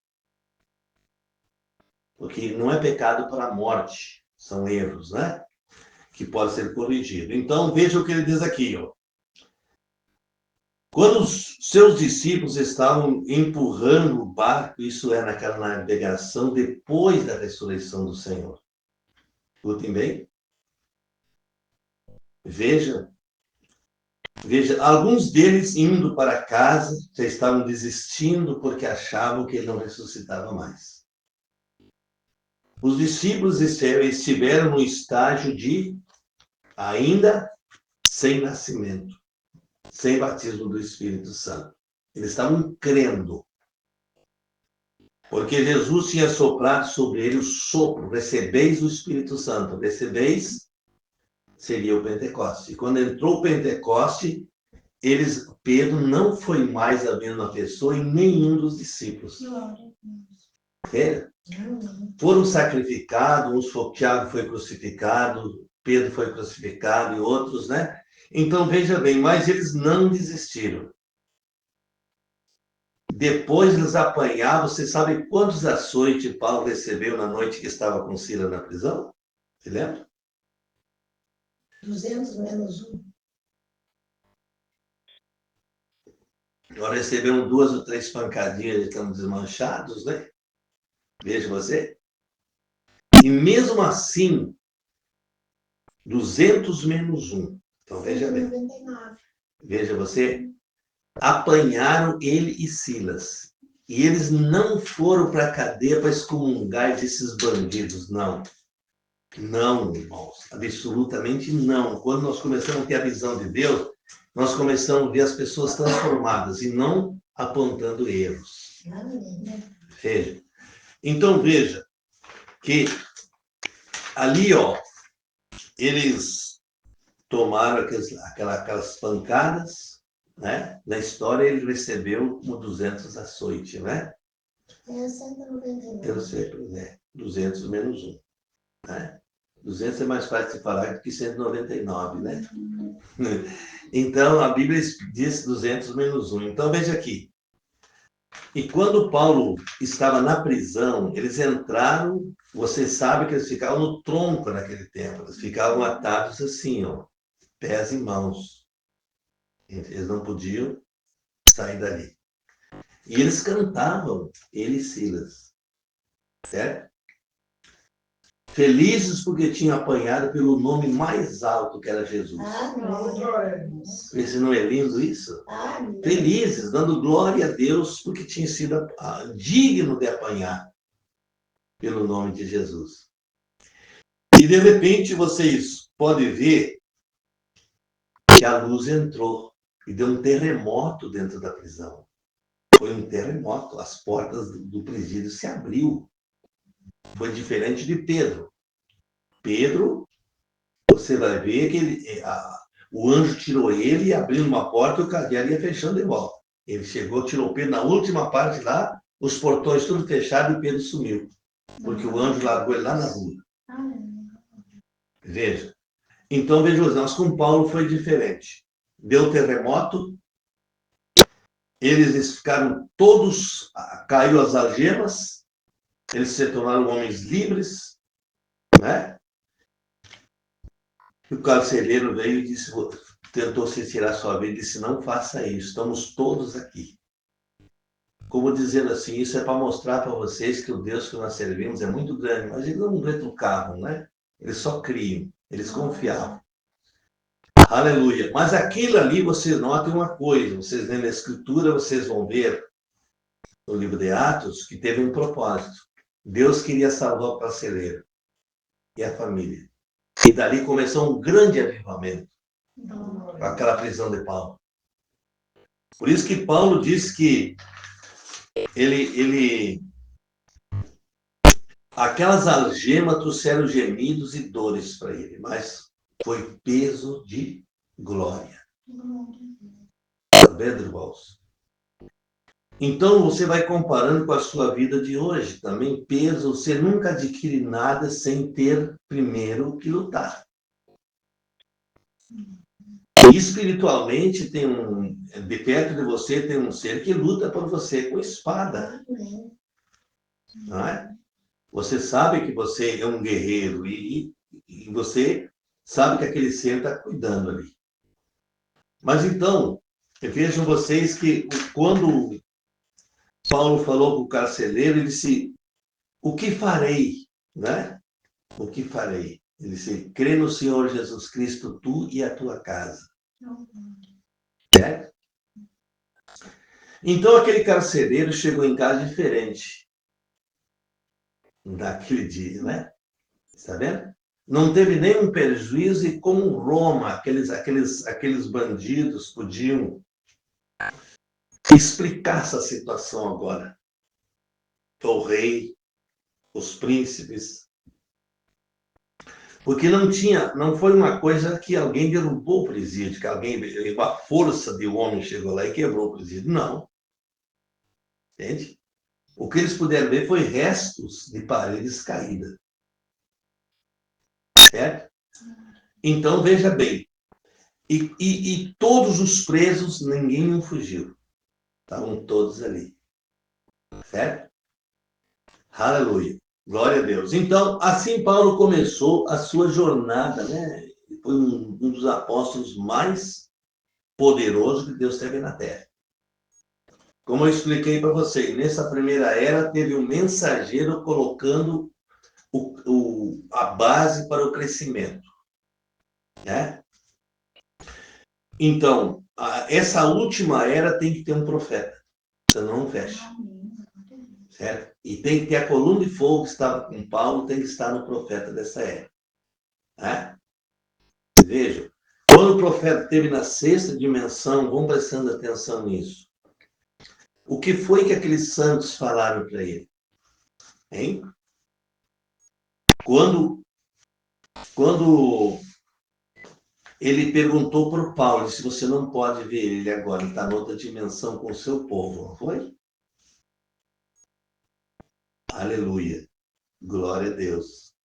Porque não é pecado para a morte, são erros, né? Que podem ser corrigidos. Então veja o que ele diz aqui, ó. Quando os seus discípulos estavam empurrando o barco, isso é naquela navegação depois da ressurreição do Senhor. Escutem bem. Veja, alguns deles indo para casa já estavam desistindo porque achavam que ele não ressuscitava mais. Os discípulos estiveram no estágio de ainda sem nascimento, sem batismo do Espírito Santo. Eles estavam crendo. Porque Jesus tinha soprado sobre ele o sopro, recebeis o Espírito Santo. Recebeis seria o Pentecoste. E quando entrou o Pentecoste, Pedro não foi mais a mesma pessoa e nenhum dos discípulos. Foram sacrificados, Tiago foi crucificado, Pedro foi crucificado e outros, né? Então, veja bem, mas eles não desistiram. Depois eles apanhavam, você sabe quantos açoites Paulo recebeu na noite que estava com Silas na prisão? Você lembra? 200 menos 1. Nós recebemos 2 ou 3 pancadinhas e estamos desmanchados, né? Veja você. E mesmo assim, 200 menos 1. Então veja bem. 99. Veja você. Apanharam ele e Silas. E eles não foram para a cadeia para excomungar desses bandidos, não. Não, irmãos, absolutamente não. Quando nós começamos a ter a visão de Deus, nós começamos a ver as pessoas transformadas e não apontando erros. Veja. Então, veja que ali, ó, eles tomaram aquelas pancadas, né? Na história, ele recebeu 200 açoites, né? É 199. Eu sei, né? 200 menos 1. Né? 200 é mais fácil de falar do que 199, né? Então, a Bíblia diz 200 menos 1. Então, veja aqui. E quando Paulo estava na prisão, eles entraram, você sabe que eles ficavam no tronco naquele tempo. Eles ficavam atados assim, ó, pés e mãos. Eles não podiam sair dali. E eles cantavam, ele e Silas. Certo? Felizes porque tinham apanhado pelo nome mais alto, que era Jesus. Esse não é lindo isso? Felizes, dando glória a Deus porque tinha sido digno de apanhar pelo nome de Jesus. E de repente vocês podem ver que a luz entrou e deu um terremoto dentro da prisão. Foi um terremoto, as portas do presídio se abriu. Foi diferente de Pedro. Pedro, você vai ver que o anjo tirou ele e abriu uma porta e o cadeado ia fechando de volta. Ele chegou, tirou Pedro na última parte lá, os portões tudo fechados e Pedro sumiu. Porque o anjo largou ele lá na rua. Veja. Então, veja, nós com Paulo foi diferente. Deu terremoto, eles ficaram todos, caiu as algemas, eles se tornaram homens livres, né? E o carcereiro veio e disse, tentou se tirar sua vida e disse, não faça isso, estamos todos aqui. Como dizendo assim, isso é para mostrar para vocês que o Deus que nós servimos é muito grande, mas eles não retrucavam, né? Eles só criam, eles confiavam. Aleluia. Mas aquilo ali, vocês notem uma coisa, vocês lendo a Escritura, vocês vão ver no livro de Atos que teve um propósito. Deus queria salvar o carcereiro e a família. E dali começou um grande avivamento, com aquela prisão de Paulo. Por isso que Paulo diz que aquelas algemas trouxeram gemidos e dores para ele, mas foi peso de glória. Pedro irmãos. Então você vai comparando com a sua vida de hoje também, peso, você nunca adquire nada sem ter primeiro que lutar. E espiritualmente de perto de você tem um ser que luta por você com espada. Não é? Você sabe que você é um guerreiro e você sabe que aquele ser está cuidando ali. Mas então, vejam vocês que quando Paulo falou para o carcereiro, ele disse, o que farei? Né? O que farei? Ele disse, crê no Senhor Jesus Cristo, tu e a tua casa. Certo? Então aquele carcereiro chegou em casa diferente naquele dia, né? Está vendo? Não teve nenhum prejuízo e como Roma, aqueles bandidos podiam explicar essa situação agora. O rei, os príncipes. Porque não foi uma coisa que alguém derrubou o presídio, que uma força de homem chegou lá e quebrou o presídio. Não. Entende? O que eles puderam ver foi restos de paredes caídas. Certo? Então, veja bem. E todos os presos, ninguém não fugiu. Estavam todos ali. Certo? Aleluia. Glória a Deus. Então, assim Paulo começou a sua jornada, né? Foi um dos apóstolos mais poderosos que Deus teve na Terra. Como eu expliquei para vocês, nessa primeira era teve um mensageiro colocando a base para o crescimento. Né? Então, essa última era tem que ter um profeta, senão não fecha. Certo? E tem que ter a coluna de fogo que estava com Paulo, tem que estar no profeta dessa era. Né? Vejam, quando o profeta esteve na sexta dimensão, vão prestando atenção nisso. O que foi que aqueles santos falaram para ele? Hein? Quando ele perguntou para o Paulo, disse, você não pode ver ele agora, ele está em outra dimensão com o seu povo, não foi? Aleluia. Glória a Deus.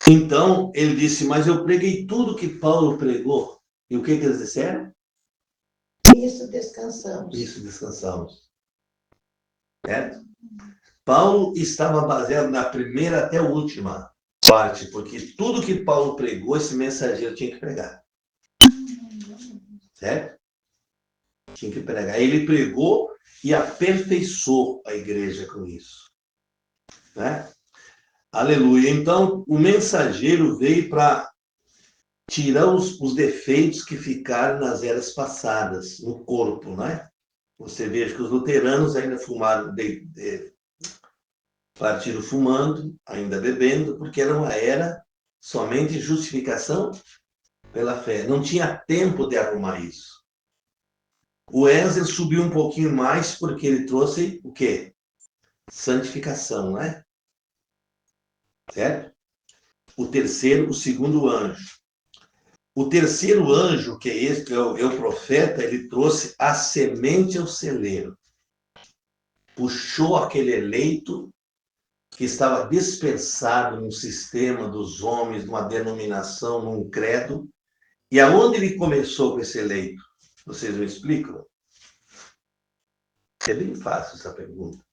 Então, ele disse, mas eu preguei tudo que Paulo pregou. E o que eles disseram? Isso descansamos. Isso descansamos. Certo? Paulo estava baseado na primeira até a última parte, porque tudo que Paulo pregou, esse mensageiro tinha que pregar. Certo? Tinha que pregar. Ele pregou e aperfeiçoou a igreja com isso. Né? Aleluia. Então, o mensageiro veio para tirar os defeitos que ficaram nas eras passadas, no corpo, né? Você veja que os luteranos ainda fumaram, partiram fumando, ainda bebendo, porque era uma era somente de justificação pela fé. Não tinha tempo de arrumar isso. O Wesley subiu um pouquinho mais porque ele trouxe o quê? Santificação, né? Certo? O segundo anjo. O terceiro anjo, que é esse, que é o profeta, ele trouxe a semente ao celeiro. Puxou aquele eleito que estava dispersado num sistema dos homens, numa denominação, num credo. E aonde ele começou com esse eleito? Vocês me explicam? É bem fácil essa pergunta.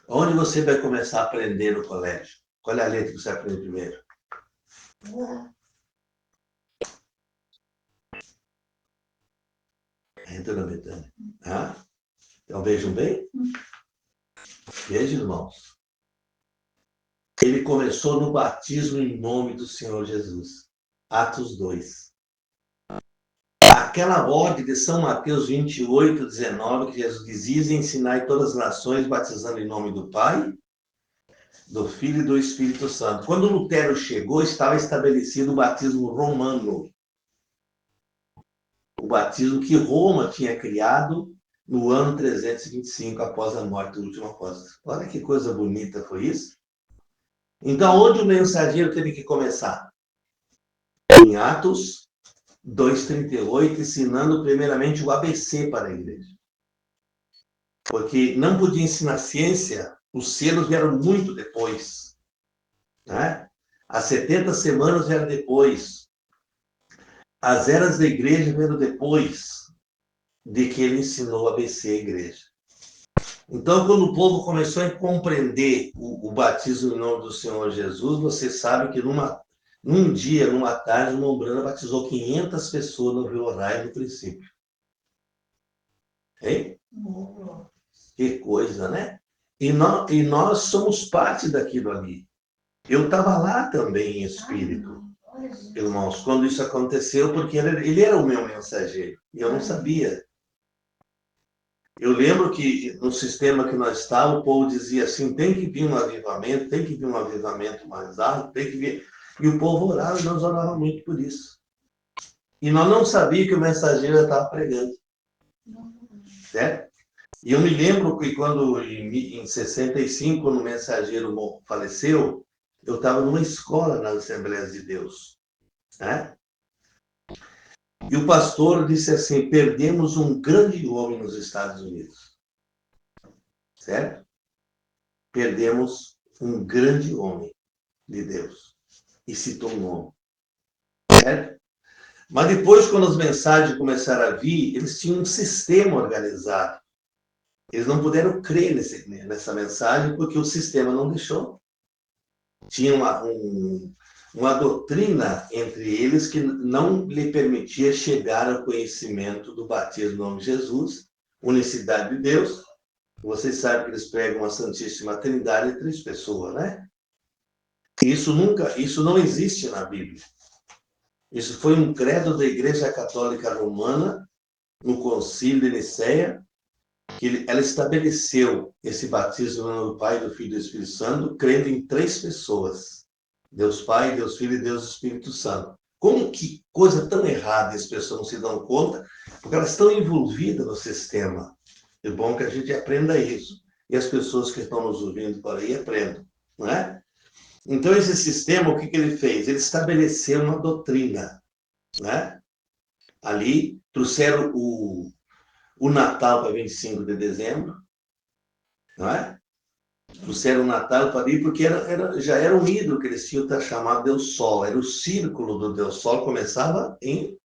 Onde você vai começar a aprender no colégio? Qual é a letra que você aprende primeiro? Entra na Betânia. Então vejam bem. Vejam, irmãos. ele começou no batismo em nome do Senhor Jesus. Atos 2. Aquela ordem de São Mateus 28, 19, que Jesus diz: ensinai todas as nações, batizando em nome do Pai, do Filho e do Espírito Santo. Quando Lutero chegou, estava estabelecido o batismo romano. O batismo que Roma tinha criado no ano 325, após a morte do último apóstolo. Olha que coisa bonita foi isso. Então, onde o mensageiro teve que começar? Em Atos 2,38, ensinando primeiramente o ABC para a igreja. Porque não podia ensinar ciência, os selos vieram muito depois. Né? As 70 semanas vieram depois. As eras da igreja vieram depois de que ele ensinou o ABC à igreja. Então, quando o povo começou a compreender o batismo em nome do Senhor Jesus, você sabe que num dia, numa tarde, uma Umbrana batizou 500 pessoas no Rio Rai no princípio. Hein? Que coisa, né? E nós somos parte daquilo ali. Eu estava lá também em espírito, irmãos, quando isso aconteceu, porque ele era o meu mensageiro, e eu não sabia. Eu lembro que no sistema que nós estávamos, o povo dizia assim, tem que vir um avivamento mais alto, tem que vir. E o povo orava, e nós orávamos muito por isso. E nós não sabíamos que o mensageiro estava pregando. Certo? E eu me lembro que quando, em 65, quando o mensageiro faleceu, eu estava numa escola nas Assembleias de Deus. Né? E o pastor disse assim, perdemos um grande homem nos Estados Unidos. Certo? Perdemos um grande homem de Deus. E citou um nome. Certo? Mas depois, quando as mensagens começaram a vir, eles tinham um sistema organizado. Eles não puderam crer nessa mensagem porque o sistema não deixou. Tinha uma doutrina entre eles que não lhe permitia chegar ao conhecimento do batismo no nome de Jesus, unicidade de Deus. Vocês sabem que eles pregam a Santíssima Trindade em 3 pessoas, né? Isso não existe na Bíblia. Isso foi um credo da Igreja Católica Romana, no Concílio de Nicéia, que ela estabeleceu esse batismo no nome do Pai, do Filho e do Espírito Santo, crendo em 3 pessoas. Deus Pai, Deus Filho e Deus Espírito Santo. Como que coisa tão errada as pessoas não se dão conta? Porque elas estão envolvidas no sistema. É bom que a gente aprenda isso. E as pessoas que estão nos ouvindo por aí aprendam. Não é? Então, esse sistema, o que ele fez? Ele estabeleceu uma doutrina. Né? Ali, trouxeram o Natal para 25 de dezembro. Não é? Trouxeram o Natal para ali, porque já era um ídolo que eles tinham chamado Deus Sol. Era o círculo do Deus Sol, começava em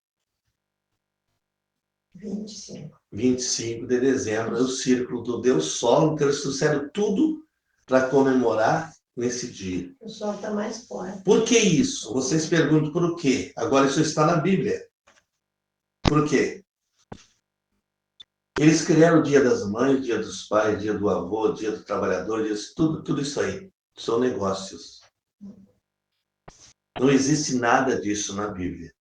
25 de dezembro. É o círculo do Deus Sol, então eles trouxeram tudo para comemorar nesse dia. O sol está mais forte. Por que isso? Vocês perguntam por quê? Agora isso está na Bíblia. Por quê? Eles criaram o Dia das Mães, Dia dos Pais, Dia do Avô, Dia do Trabalhador, tudo isso aí. São negócios. Não existe nada disso na Bíblia.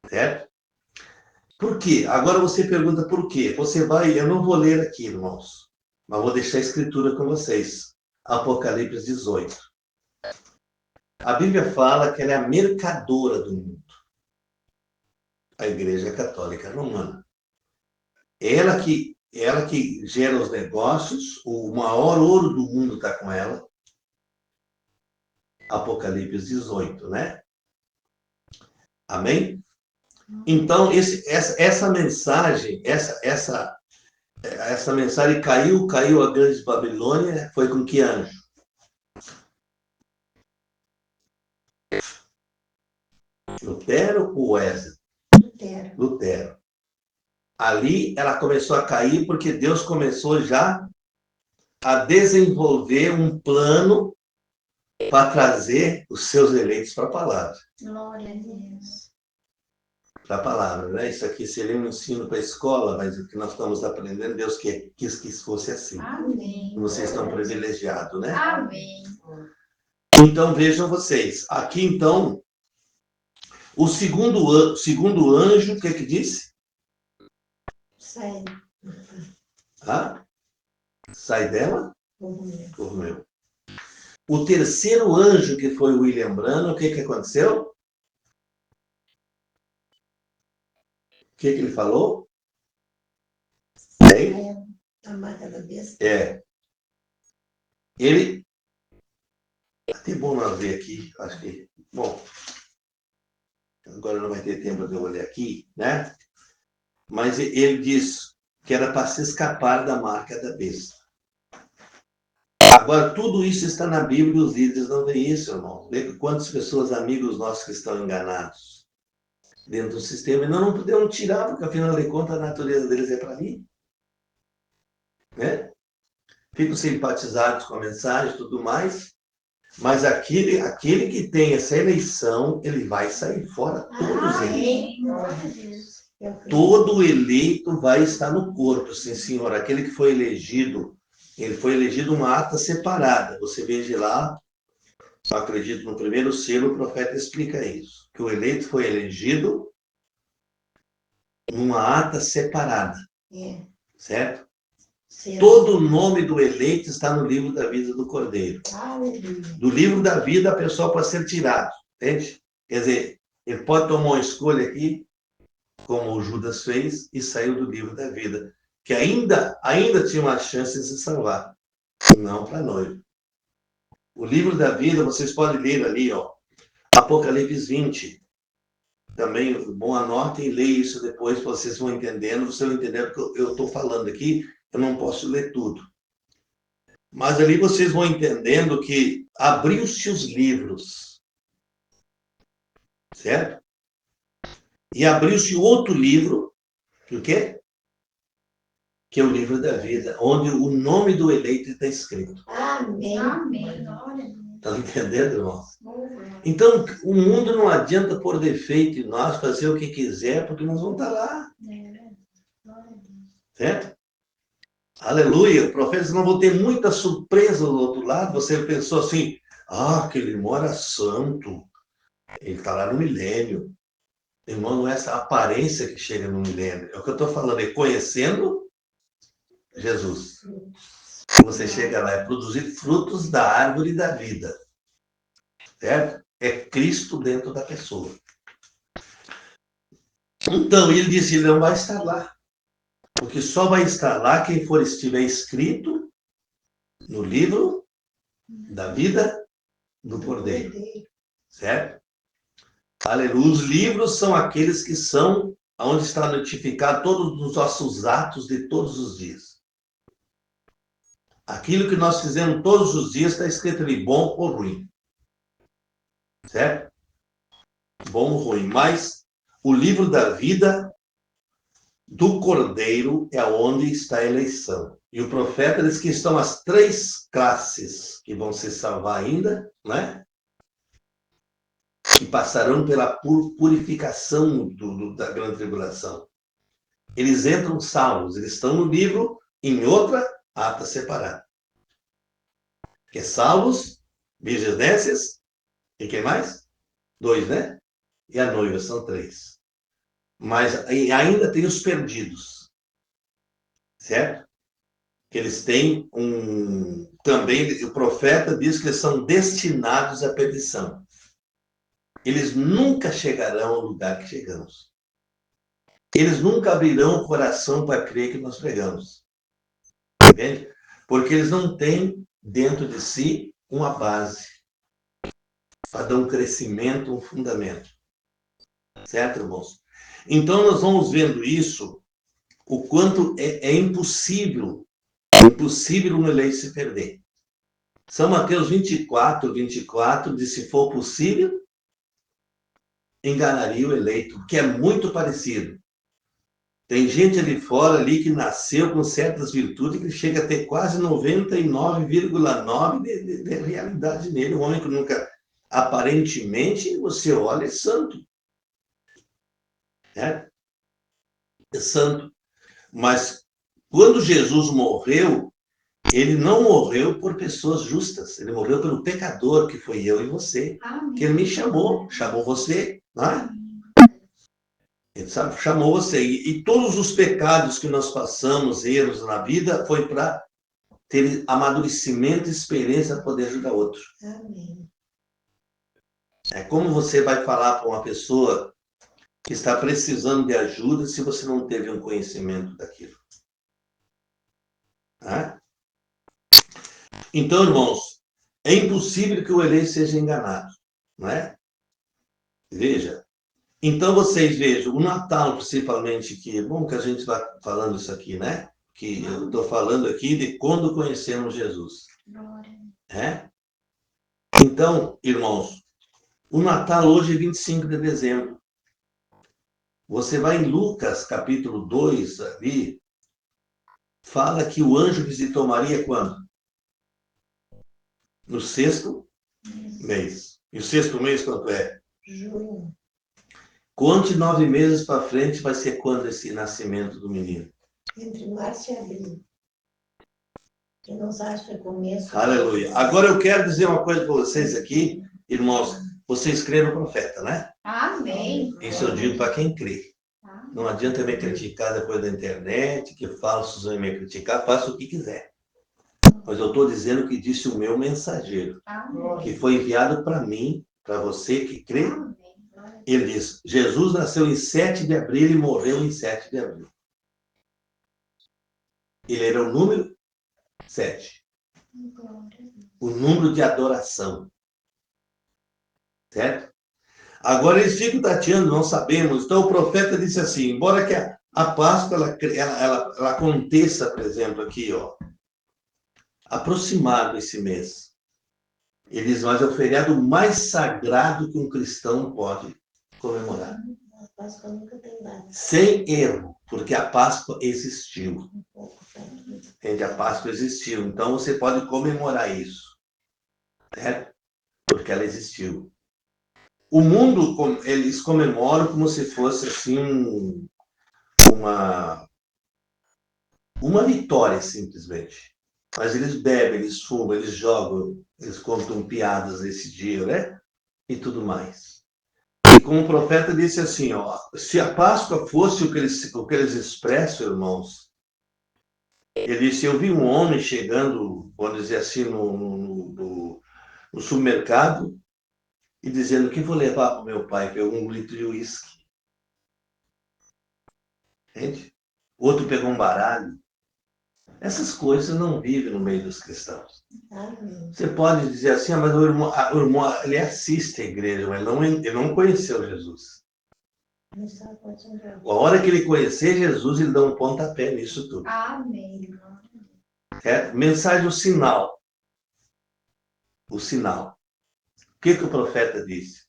Certo? Por quê? Agora você pergunta por quê. Eu não vou ler aqui, irmãos, mas vou deixar a escritura com vocês. Apocalipse 18. A Bíblia fala que ela é a mercadora do mundo. A Igreja Católica Romana. Ela que gera os negócios, o maior ouro do mundo está com ela. Apocalipse 18, né? Amém? Então, essa mensagem, essa mensagem caiu a grande Babilônia, foi com que anjo? Lutero ou Wesley? Lutero. Ali ela começou a cair porque Deus começou já a desenvolver um plano para trazer os seus eleitos para a palavra. Glória a Deus. Para a palavra, né? Isso aqui seria um ensino para a escola, mas o que nós estamos aprendendo, Deus quis que isso fosse assim. Amém. Vocês estão privilegiados, né? Amém. Então, vejam vocês. Aqui, então, o segundo anjo, o que que disse? Sai. Ah? Sai dela? Dormiu. Dormiu. O terceiro anjo, que foi o William Branham, o que que aconteceu? O que que ele falou? Hein? A marca da besta. É. Ele... Até bom nós ver aqui, acho que... Bom, agora não vai ter tempo de eu olhar aqui, né? Mas ele diz que era para se escapar da marca da besta. Agora, tudo isso está na Bíblia e os líderes não veem isso, irmão. Vê quantas pessoas, amigos nossos, que estão enganados dentro do sistema. E nós não podemos tirar, porque, afinal de contas, a natureza deles é para mim. Né? Ficam simpatizados com a mensagem e tudo mais. Mas aquele que tem essa eleição, ele vai sair fora, todos eles. Todo eleito vai estar no corpo, sim, senhor. Aquele que foi elegido, ele foi elegido uma ata separada. Você veja lá, eu acredito no primeiro selo, o profeta explica isso. Que o eleito foi elegido numa ata separada. Certo? Todo o nome do eleito está no livro da vida do Cordeiro. Do livro da vida, a pessoa pode ser tirada. Entende? Quer dizer, ele pode tomar uma escolha aqui, como o Judas fez, e saiu do livro da vida. Que ainda tinha uma chance de se salvar. Não para noivo. O livro da vida, vocês podem ler ali, ó. Apocalipse 20. Também, bom, anotem e leiam isso depois, vocês vão entendendo. Vocês vão entendendo o que eu estou falando aqui. Eu não posso ler tudo. Mas ali vocês vão entendendo que abriu-se os livros. Certo? E abriu-se outro livro, o quê? Que é o livro da vida, onde o nome do eleito está escrito. Amém. Amém. Estão entendendo, irmão? Então, o mundo não adianta por defeito em nós fazer o que quiser, porque nós vamos estar lá. Certo? Aleluia. O profeta não vão ter muita surpresa do outro lado. Você pensou assim, aquele mora santo. Ele está lá no milênio. Irmão, não é essa aparência que chega no milênio. É o que eu estou falando, é conhecendo Jesus. Você chega lá, é produzir frutos da árvore da vida. Certo? É Cristo dentro da pessoa. Então, ele disse, ele não vai estar lá. Porque só vai estar lá quem estiver escrito no livro da vida do Cordeiro. Certo? Aleluia. Os livros são aqueles que são onde está notificado todos os nossos atos de todos os dias. Aquilo que nós fizemos todos os dias está escrito ali, bom ou ruim. Certo? Bom ou ruim. Mas o livro da vida do Cordeiro é onde está a eleição. E o profeta diz que estão as 3 classes que vão se salvar ainda, né? Que passarão pela purificação da grande tribulação. Eles entram salvos, eles estão no livro, em outra ata separada. Que é salvos, virgem e quem mais? 2, né? E a noiva, são 3. Mas ainda tem os perdidos. Certo? Que eles têm também, o profeta diz que eles são destinados à perdição. Eles nunca chegarão ao lugar que chegamos. Eles nunca abrirão o coração para crer que nós pregamos. Entende? Porque eles não têm dentro de si uma base para dar um crescimento, um fundamento. Certo, irmãos? Então, nós vamos vendo isso, o quanto é impossível um eleito se perder. São Mateus 24 diz, se for possível, enganaria o eleito, que é muito parecido. Tem gente ali fora ali que nasceu com certas virtudes que chega a ter quase 99,9% de realidade nele. Um homem que nunca, aparentemente, você olha, é santo. É santo. Mas quando Jesus morreu, Ele não morreu por pessoas justas. Ele morreu pelo pecador, que foi eu e você. Amém. Que ele me chamou você, não é? Ele chamou você. E todos os pecados que nós passamos, erros na vida, foi para ter amadurecimento e experiência para poder ajudar outro. Amém. É como você vai falar para uma pessoa que está precisando de ajuda se você não teve um conhecimento daquilo. Né? Então, irmãos, é impossível que o eleito seja enganado. Não é? Veja. Então, vocês vejam, o Natal, principalmente, que é bom que a gente vai falando isso aqui, né? Que eu estou falando aqui de quando conhecemos Jesus. Glória. É? Então, irmãos, o Natal hoje é 25 de dezembro. Você vai em Lucas, capítulo 2, ali, fala que o anjo visitou Maria quando? No 6º mês. E o 6º mês quanto é? Junho. Conte 9 meses para frente, vai ser quando esse nascimento do menino? Entre março e abril. Quem não sabe se é começo. Aleluia. Agora eu quero dizer uma coisa para vocês aqui, irmãos. Vocês creem no profeta, né? Amém. Isso eu digo para quem crê. Amém. Não adianta me criticar depois da internet, que falsos vão me criticar, faça o que quiser. Mas eu estou dizendo o que disse o meu mensageiro, Amém. que foi enviado para mim, para você que crê. Amém. Ele diz, Jesus nasceu em 7 de abril e morreu em 7 de abril. Ele era o número 7. Glória. O número de adoração. Certo? Agora eles ficam tateando, não sabemos. Então o profeta disse assim, embora que a Páscoa ela aconteça, por exemplo, aqui, ó, aproximado esse mês. Ele diz, mas é o feriado mais sagrado que um cristão pode comemorar. A Páscoa nunca tem data. Sem erro, porque a Páscoa existiu. Um pouco tempo. Entende? A Páscoa existiu. Então você pode comemorar isso. Certo? Porque ela existiu. O mundo, eles comemoram como se fosse assim uma vitória, simplesmente. Mas eles bebem, eles fumam, eles jogam, eles contam piadas nesse dia, né? E tudo mais. E como o profeta disse assim, ó, se a Páscoa fosse o que eles expressam, irmãos, ele disse, eu vi um homem chegando, vamos dizer assim, no supermercado, e dizendo, o que vou levar para o meu pai? Pegou 1 litro de uísque. Entende? Outro pegou um baralho. Essas coisas não vivem no meio dos cristãos. Amém. Você pode dizer assim, mas o irmão, ele assiste a igreja, mas ele não conheceu Jesus. Não sabe quantos anos. A hora que ele conhecer Jesus, ele dá um pontapé nisso tudo. Amém. Certo? Mensagem, o sinal. O sinal. O que o profeta disse?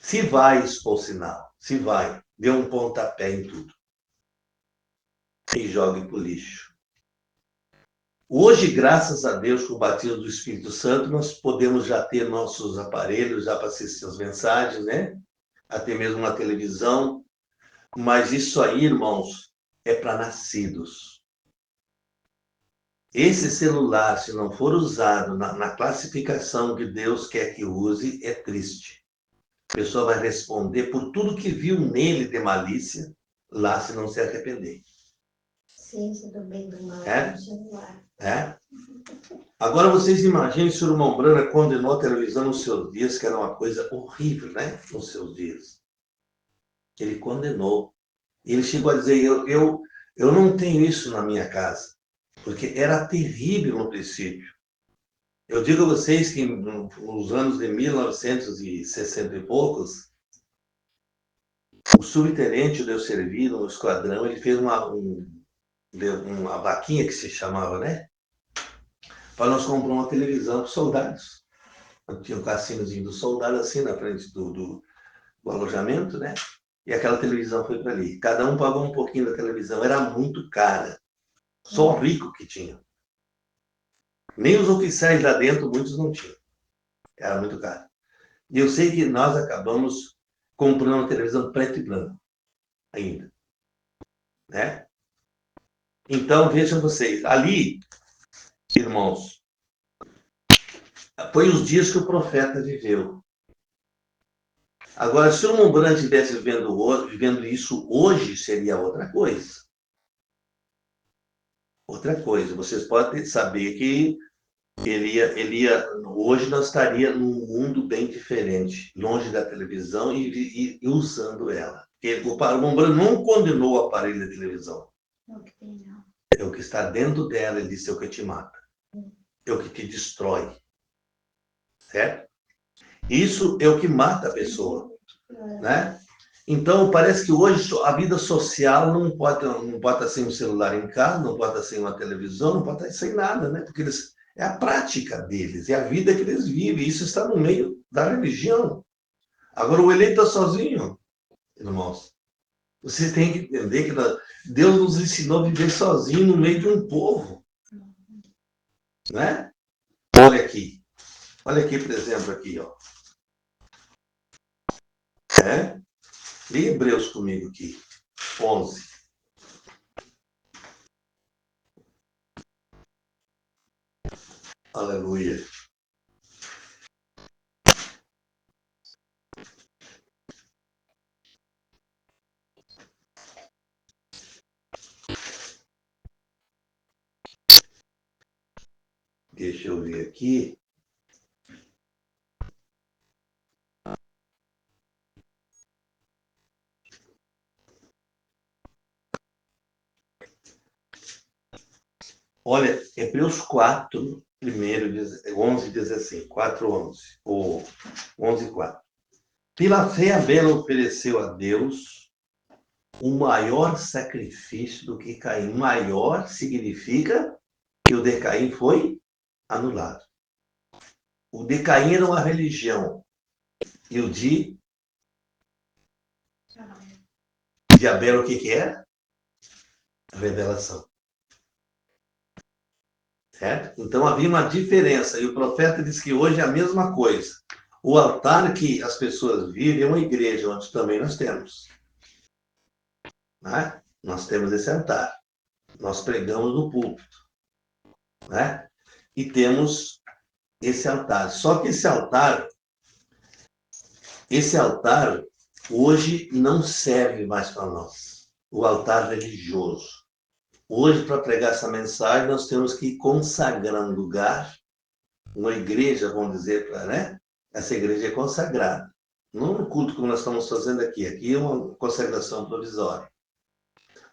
Se vai expor sinal, se vai, dê um pontapé em tudo. E jogue para o lixo. Hoje, graças a Deus, com o batismo do Espírito Santo, nós podemos já ter nossos aparelhos já para assistir as mensagens, né? Até mesmo uma televisão. Mas isso aí, irmãos, é para nascidos. Esse celular, se não for usado na classificação que Deus quer que use, é triste. A pessoa vai responder por tudo que viu nele de malícia, lá se não se arrepender. Ciência do bem e do mal É? no celular. É? Agora vocês imaginem se o irmão Brana condenou a televisão nos seus dias, que era uma coisa horrível, né? Nos seus dias. Ele condenou. E ele chegou a dizer, eu não tenho isso na minha casa. Porque era terrível no princípio. Eu digo a vocês que nos anos de 1960 e poucos, o subtenente onde eu servi no esquadrão, ele fez uma vaquinha que se chamava, né? Para nós comprar uma televisão para os soldados. Tinha um cassinozinho dos soldados assim na frente do alojamento, né? E aquela televisão foi para ali. Cada um pagou um pouquinho da televisão. Era muito cara. Só o rico que tinha. Nem os oficiais lá dentro, muitos não tinham. Era muito caro. E eu sei que nós acabamos comprando uma televisão preto e branco. Ainda. Né? Então, vejam vocês. Ali, irmãos, foi os dias que o profeta viveu. Agora, se o irmão Brandt estivesse vivendo isso hoje, seria outra coisa. Outra coisa. Vocês podem saber que hoje nós estaríamos num mundo bem diferente, longe da televisão e usando ela. O irmão Brandt não condenou o aparelho da televisão. É o que está dentro dela, ele disse, é o que te mata. É o que te destrói. Certo? Isso é o que mata a pessoa. Né? Então, parece que hoje a vida social não pode estar sem um celular em casa, não pode estar sem uma televisão, não pode estar sem nada, né? Porque é a prática deles, é a vida que eles vivem. Isso está no meio da religião. Agora, o eleito está sozinho, irmãos. Vocês têm que entender que Deus nos ensinou a viver sozinho no meio de um povo. Né? Olha aqui, por exemplo, aqui, ó. Leia Hebreus comigo aqui, 11. Aleluia. Deixa eu ver aqui. Olha, Hebreus 4, primeiro, 11 diz assim, 4:11, ou 11:4. Pela fé, Abel ofereceu a Deus um maior sacrifício do que Caim. Maior significa que o de Caim foi anulado. O de Caim era uma religião. E o de Abel, o que era? Revelação. Certo? Então havia uma diferença. E o profeta diz que hoje é a mesma coisa. O altar que as pessoas vivem é uma igreja, onde também nós temos. Né? Nós temos esse altar. Nós pregamos no púlpito. Né? E temos esse altar. Só que esse altar hoje não serve mais para nós. O altar religioso. Hoje, para pregar essa mensagem, nós temos que consagrar um lugar, uma igreja, vamos dizer, né? Essa igreja é consagrada. Não no culto como nós estamos fazendo aqui. Aqui é uma consagração provisória.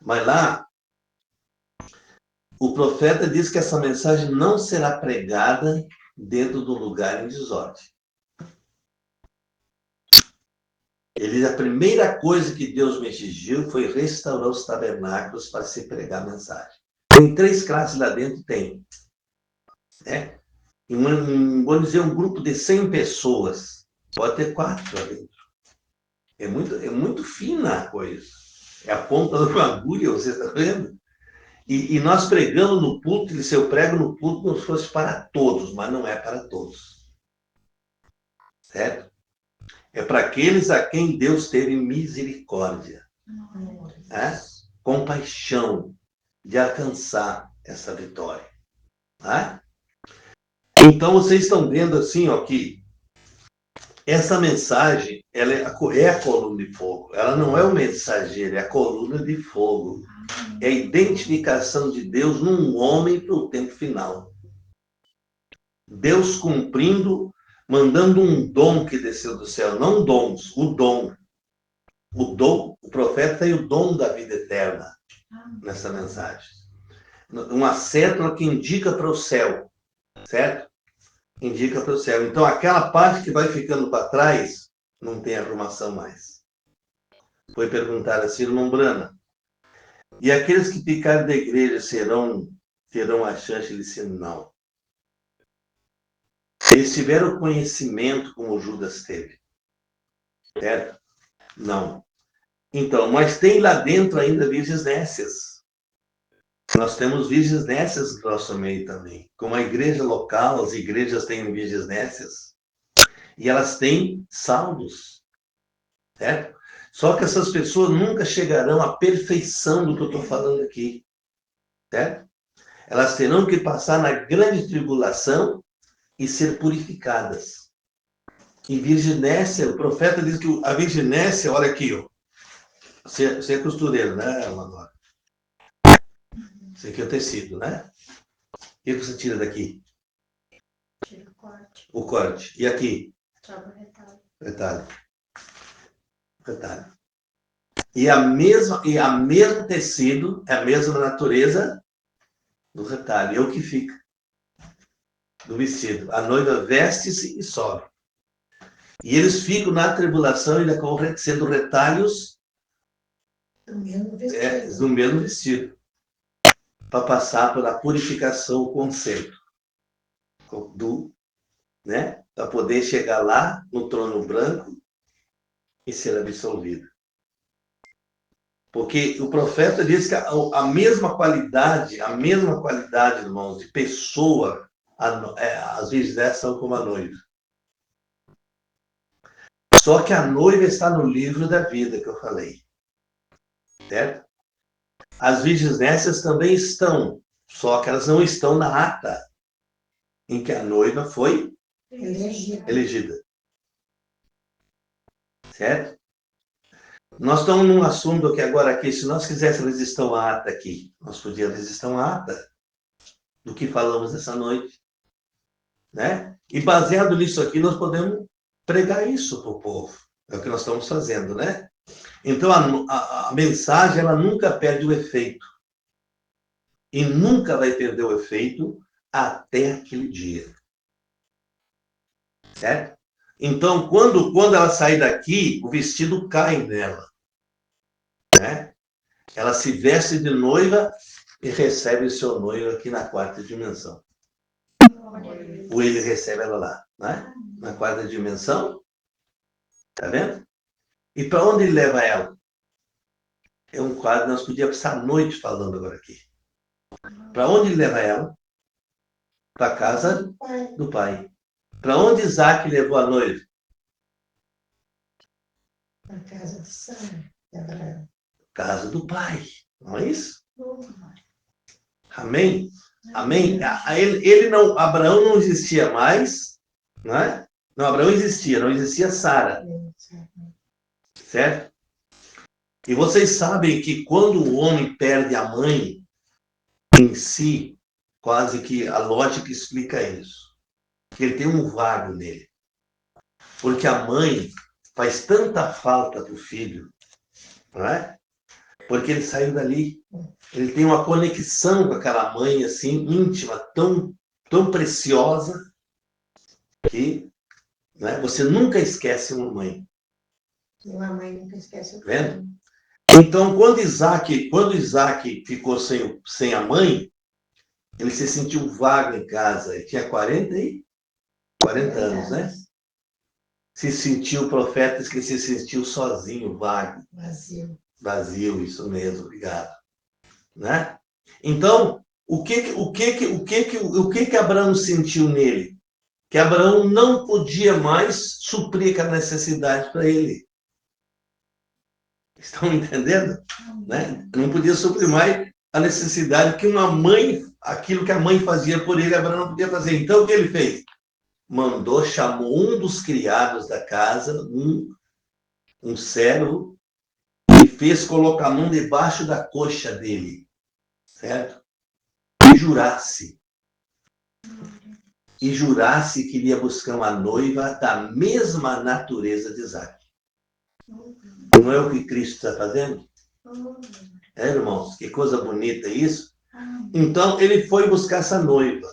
Mas lá, o profeta diz que essa mensagem não será pregada dentro do lugar em desordem. A primeira coisa que Deus me exigiu foi restaurar os tabernáculos para se pregar a mensagem. Tem 3 classes lá dentro, tem. Né? Vamos dizer, um grupo de 100 pessoas, pode ter 4 lá dentro. É muito fina a coisa. É a ponta de uma agulha, você está vendo? E nós pregamos no púlpito, e se eu prego no púlpito, como se fosse para todos, mas não é para todos. Certo? É para aqueles a quem Deus teve misericórdia. Né? Compaixão de alcançar essa vitória. Né? Então, vocês estão vendo assim, ó, que essa mensagem ela é a coluna de fogo. Ela não é o mensageiro, é a coluna de fogo. É a identificação de Deus num homem para o tempo final. Deus cumprindo, mandando um dom que desceu do céu. Não dons, o dom. O dom, o profeta tem o dom da vida eterna nessa mensagem. Uma cédula que indica para o céu. Certo? Indica para o céu. Então, aquela parte que vai ficando para trás, não tem arrumação mais. Foi perguntar assim, irmão Brana, e aqueles que ficarem da igreja terão a chance de dizer não. Eles tiveram conhecimento como Judas teve. Certo? Não. Então, mas tem lá dentro ainda virgens nécias. Nós temos virgens nécias no nosso meio também. Como a igreja local, as igrejas têm virgens nécias. E elas têm saldos. Certo? Só que essas pessoas nunca chegarão à perfeição do que eu estou falando aqui. Certo? elas terão que passar na grande tribulação e ser purificadas. E virginécia, o profeta diz que a virginécia, olha aqui, ó. Você é costureiro, né, Manuel? Esse aqui é o tecido, né? O que você tira daqui? Tira o corte. O corte. E aqui? Sobe o retalho. Retalho. Retalho. E a mesmo tecido, é a mesma natureza do retalho. É o que fica do vestido. A noiva veste-se e sobe. E eles ficam na tribulação ainda sendo retalhos Do mesmo vestido. do mesmo vestido. Para passar pela purificação, o conceito. Né? Para poder chegar lá no trono branco e ser absolvido. Porque o profeta diz que a mesma qualidade, irmãos, de pessoa, as virgens são como a noiva. Só que a noiva está no livro da vida que eu falei. Certo? As virgens nécias também estão, só que elas não estão na ata em que a noiva foi elegida. Certo? Nós estamos num assunto aqui agora, aqui, se nós quiséssemos resistir à ata aqui, nós podíamos resistir à ata do que falamos essa noite. Né? E baseado nisso aqui, nós podemos pregar isso para o povo. É o que nós estamos fazendo, né? Então, a mensagem, ela nunca perde o efeito. E nunca vai perder o efeito até aquele dia. Certo? Então, quando ela sair daqui, o vestido cai nela. Né? Ela se veste de noiva e recebe o seu noivo aqui na quarta dimensão. Ou ele recebe ela lá, né? Na quarta dimensão. Tá vendo? E para onde ele leva ela? É um quadro, nós podíamos passar a noite falando agora aqui. Para onde ele leva ela? Para a casa do pai. Para onde Isaac levou a noiva? Na casa do Sara, de Abraão. Casa do pai. Não é isso? Amém? Amém? Abraão não existia mais, né? Não, Abraão existia, não existia Sara. Certo? E vocês sabem que quando o homem perde a mãe em si, quase que a lógica explica isso. Que ele tem um vago nele. Porque a mãe faz tanta falta para o filho, não é? Porque ele saiu dali. Ele tem uma conexão com aquela mãe assim, íntima, tão, tão preciosa, que, né, você nunca esquece uma mãe. Uma mãe nunca esquece o Vendo? Então, quando Isaac ficou sem a mãe, ele se sentiu vago em casa. Ele tinha 40 anos, né? Se sentiu, o profeta diz que ele se sentiu sozinho, vago. Vazio, isso mesmo, obrigado. Né? Então, o que Abraão sentiu nele? Que Abraão não podia mais suprir aquela necessidade para ele. Estão entendendo? Né? Não podia suprir mais a necessidade que uma mãe, aquilo que a mãe fazia por ele, Abraão não podia fazer. Então, o que ele fez? Chamou um dos criados da casa, um servo, e fez colocar a mão debaixo da coxa dele, certo? E jurasse que iria buscar uma noiva da mesma natureza de Isaac. Não é o que Cristo está fazendo? É, irmãos, que coisa bonita isso. Então, ele foi buscar essa noiva.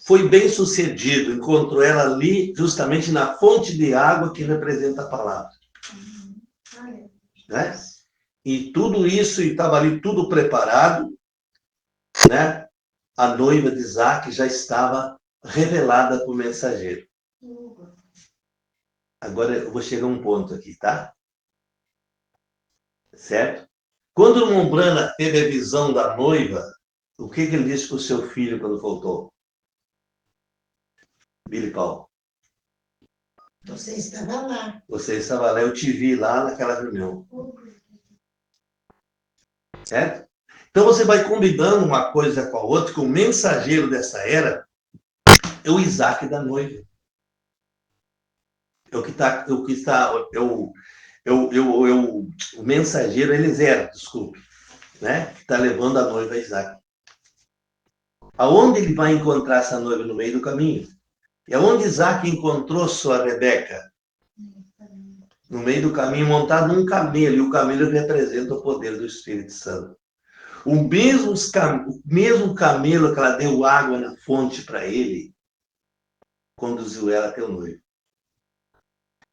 Foi bem sucedido, encontrou ela ali, justamente na fonte de água que representa a palavra. Né? E tudo isso, estava ali tudo preparado, né? A noiva de Isaac já estava revelada para o mensageiro. Agora eu vou chegar a um ponto aqui, tá? Certo? Quando o irmão Brana teve a visão da noiva, o que ele disse para o seu filho quando voltou? Billy Paul. Você estava lá. Você estava lá, eu te vi lá naquela reunião. Certo? Então você vai combinando uma coisa com a outra, que o mensageiro dessa era é o Isaac da noiva. O mensageiro Eliezer, desculpe, né? Que está levando a noiva a Isaac. Aonde ele vai encontrar essa noiva? No meio do caminho. E aonde Isaac encontrou sua Rebeca? No meio do caminho, montado num camelo. E o camelo representa o poder do Espírito Santo. O mesmo camelo que ela deu água na fonte para ele, conduziu ela até o noivo.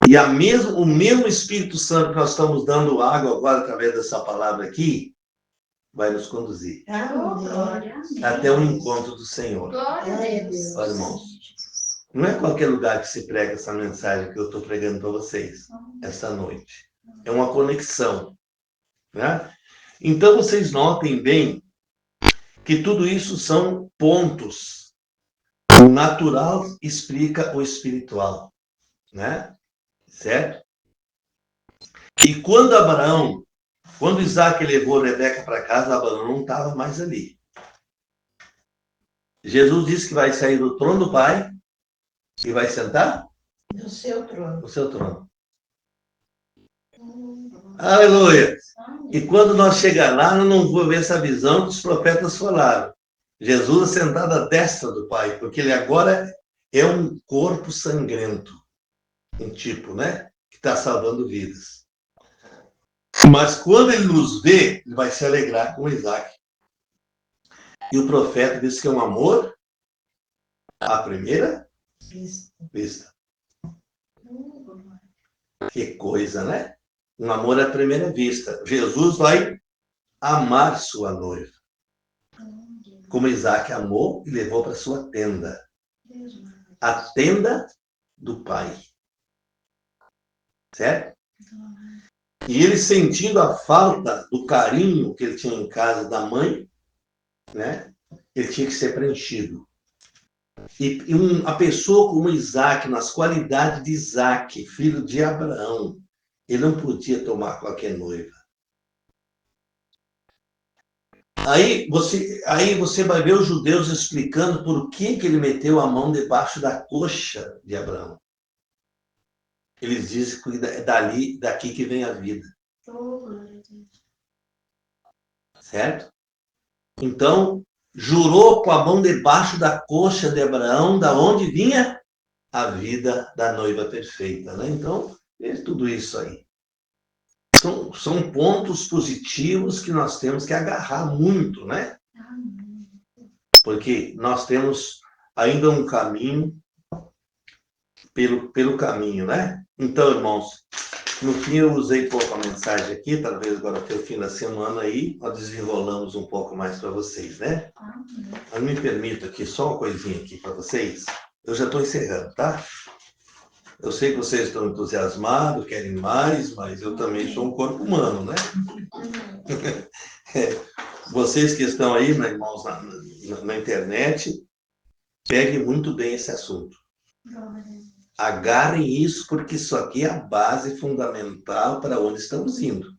E o mesmo Espírito Santo que nós estamos dando água agora, através dessa palavra aqui, vai nos conduzir Glória. até o encontro do Senhor. Glória a Deus. Olha, irmãos, não é qualquer lugar que se prega essa mensagem que eu estou pregando para vocês esta noite. É uma conexão, né? Então, vocês notem bem que tudo isso são pontos. O natural explica o espiritual, né? Certo? E quando Isaac levou Rebeca para casa, Abraão não estava mais ali. Jesus disse que vai sair do trono do Pai e vai sentar No seu trono. no seu trono. Aleluia! E quando nós chegar lá, nós não vamos ver essa visão que os profetas falaram. Jesus sentado à destra do Pai, porque ele agora é um corpo sangrento. Um tipo, né? Que está salvando vidas. Mas quando ele nos vê, ele vai se alegrar com Isaac. E o profeta diz que é um amor à primeira vista. Que coisa, né? Um amor à primeira vista. Jesus vai amar sua noiva. Como Isaac amou e levou para sua tenda. A tenda do Pai. Certo? E ele sentindo a falta do carinho que ele tinha em casa da mãe, né? Ele tinha que ser preenchido. A pessoa como Isaac, nas qualidades de Isaac, filho de Abraão, ele não podia tomar qualquer noiva. Aí você vai ver os judeus explicando por que ele meteu a mão debaixo da coxa de Abraão. Eles dizem que é daqui que vem a vida. Certo? Então, jurou com a mão debaixo da coxa de Abraão, da onde vinha a vida da noiva perfeita. Né? Então, é tudo isso aí. São pontos positivos que nós temos que agarrar muito, né? Porque nós temos ainda um caminho pelo caminho, né? Então, irmãos, no fim eu usei pouco a mensagem aqui, talvez agora até o fim da semana aí, nós desenrolamos um pouco mais para vocês, né? Mas me permita aqui só uma coisinha aqui para vocês. Eu já estou encerrando, tá? Eu sei que vocês estão entusiasmados, querem mais, mas eu também sou um corpo humano, né? Vocês que estão aí, né, irmãos, na internet, peguem muito bem esse assunto. Agarrem isso, porque isso aqui é a base fundamental para onde estamos indo.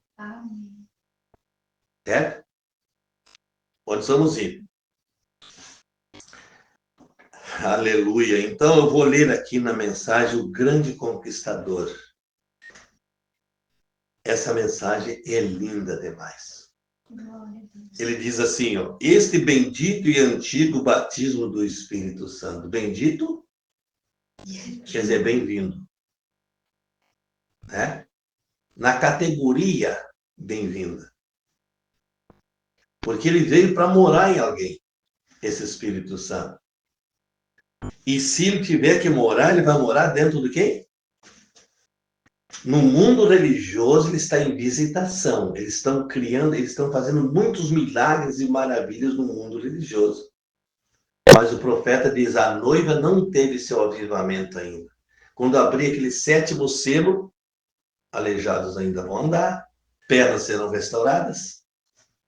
Certo? Onde estamos indo? Aleluia. Então, eu vou ler aqui na mensagem O Grande Conquistador. Essa mensagem é linda demais. Ele diz assim, ó, este bendito e antigo batismo do Espírito Santo. Bendito quer dizer bem-vindo. Né? Na categoria bem-vinda. Porque ele veio para morar em alguém, esse Espírito Santo. E se ele tiver que morar, ele vai morar dentro do quê? No mundo religioso, ele está em visitação. Eles estão fazendo muitos milagres e maravilhas no mundo religioso. Mas o profeta diz, a noiva não teve seu avivamento ainda. Quando abrir aquele 7º selo, aleijados ainda vão andar, pernas serão restauradas.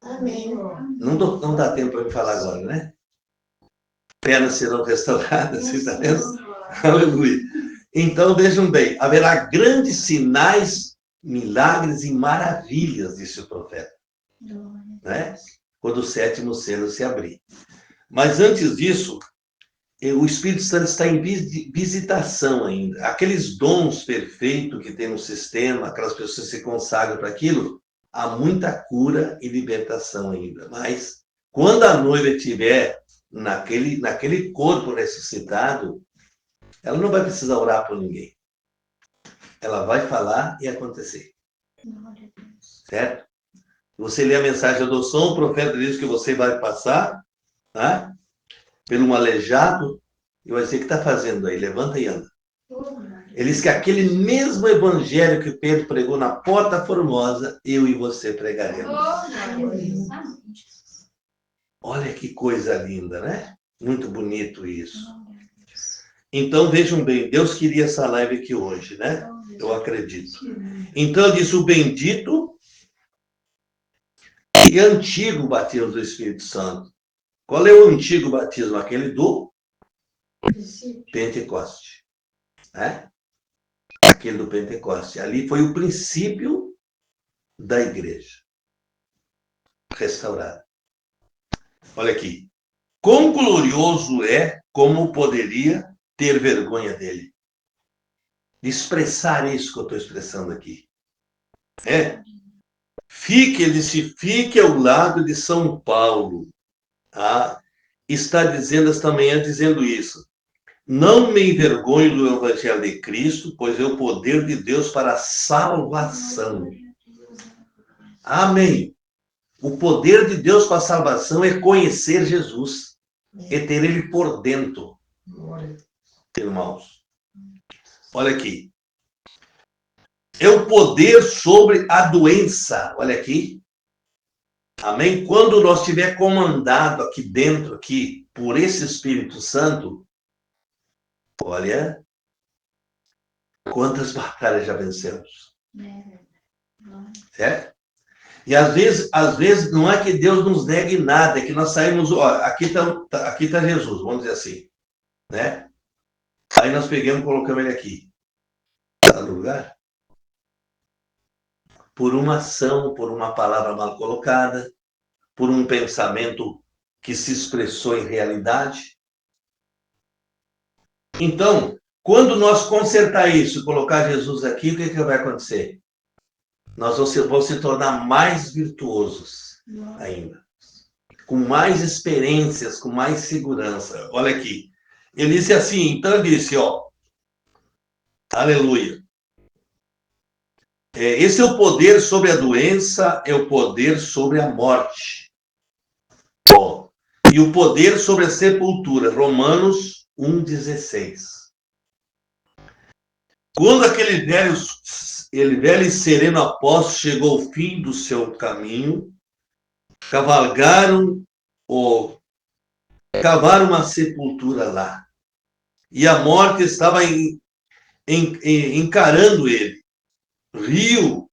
Amém. Não dá tempo para me falar agora, né? Pernas serão restauradas, você está vendo? Aleluia. Então, vejam bem, haverá grandes sinais, milagres e maravilhas, disse o profeta. Né? quando o 7º selo se abrir. Mas antes disso, o Espírito Santo está em visitação ainda. Aqueles dons perfeitos que tem no sistema, aquelas pessoas que se consagram para aquilo, há muita cura e libertação ainda. Mas quando a noiva estiver naquele corpo ressuscitado, ela não vai precisar orar por ninguém. Ela vai falar e acontecer. Certo? Você lê a mensagem de adoção, o profeta diz que você vai passar, tá? Pelo um aleijado, e vai dizer, o que está fazendo aí? Levanta e anda. Ele diz que aquele mesmo evangelho que Pedro pregou na Porta Formosa, eu e você pregaremos. Olha que coisa linda, né? Muito bonito isso. Então, vejam bem, Deus queria essa live aqui hoje, né? Eu acredito. Então, diz o bendito e antigo batismo do Espírito Santo. Qual é o antigo batismo? Aquele do Pentecoste. Né? Aquele do Pentecoste. Ali foi o princípio da igreja. Restaurada. Olha aqui. Quão glorioso é, como poderia ter vergonha dele. De expressar isso que eu estou expressando aqui. Fique ao lado de São Paulo. Está dizendo esta manhã, dizendo isso. Não me envergonho do Evangelho de Cristo, pois é o poder de Deus para a salvação. Amém. O poder de Deus para a salvação é conhecer Jesus. É ter ele por dentro. Irmãos. Olha aqui. É o poder sobre a doença. Olha aqui. Amém? Quando nós estiver comandado aqui dentro, aqui, por esse Espírito Santo, olha quantas batalhas já vencemos. Certo? E às vezes não é que Deus nos negue nada, é que nós saímos, ó, aqui está Jesus, vamos dizer assim, né? Aí nós pegamos e colocamos ele aqui. Está no lugar? Por uma ação, por uma palavra mal colocada, por um pensamento que se expressou em realidade. Então, quando nós consertar isso, colocar Jesus aqui, o que vai acontecer? Nós vamos se tornar mais virtuosos ainda. Com mais experiências, com mais segurança. Olha aqui. Ele disse assim, então ele disse, ó, aleluia. Esse é o poder sobre a doença, é o poder sobre a morte. Ó, e o poder sobre a sepultura. Romanos 1,16. Quando aquele velho e sereno apóstolo chegou ao fim do seu caminho, cavaram uma sepultura lá. E a morte estava encarando ele. Riu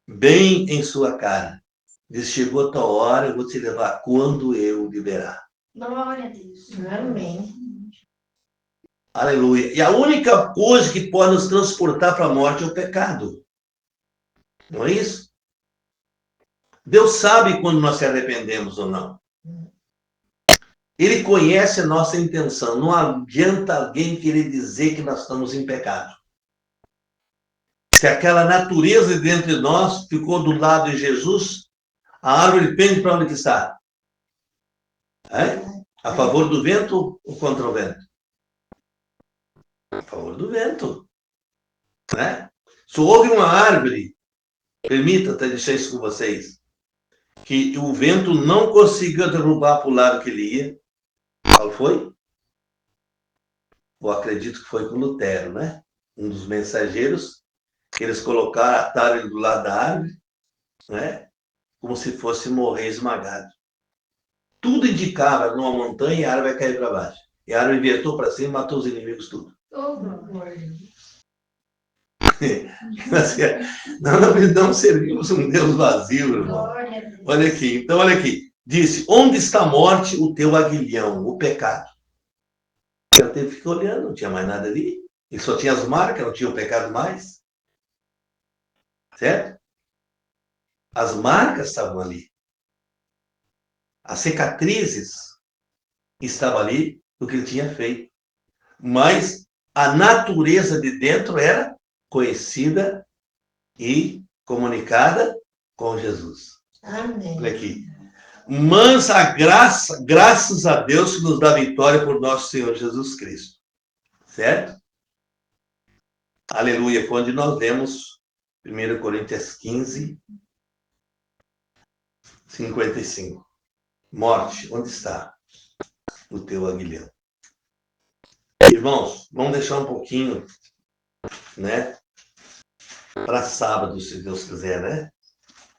bem em sua cara. Diz, chegou a tua hora, eu vou te levar quando eu liberar. Glória a Deus. Amém. Aleluia. E a única coisa que pode nos transportar para a morte é o pecado. Não é isso? Deus sabe quando nós se arrependemos ou não. Ele conhece a nossa intenção. Não adianta alguém querer dizer que nós estamos em pecado. Se aquela natureza dentro de nós ficou do lado de Jesus, a árvore pende para onde que está? A favor do vento ou contra o vento? A favor do vento. Né? Se houve uma árvore, permita até deixar isso com vocês, que o vento não conseguiu derrubar para o lado que ele ia. Qual foi? Eu acredito que foi com Lutero, né? Um dos mensageiros, que eles colocaram, ataram ele do lado da árvore, né? Como se fosse morrer esmagado. Tudo indicava numa montanha e a árvore vai cair para baixo. E a árvore invertou para cima e matou os inimigos tudo. Nós não servimos um Deus vazio, irmão. Olha aqui, então olha aqui. Disse, onde está a morte, o teu aguilhão, o pecado? Eu teve que ficar olhando, não tinha mais nada ali. Ele só tinha as marcas, não tinha o pecado mais. Certo? As marcas estavam ali. As cicatrizes estavam ali do que ele tinha feito. Mas a natureza de dentro era conhecida e comunicada com Jesus. Amém. Olha aqui. Mas a graça, graças a Deus que nos dá vitória por nosso Senhor Jesus Cristo. Certo? Aleluia. Foi onde nós lemos 1 Coríntios 15, 55. Morte, onde está o teu aguilhão? Irmãos, vamos deixar um pouquinho, né? Para sábado, se Deus quiser, né?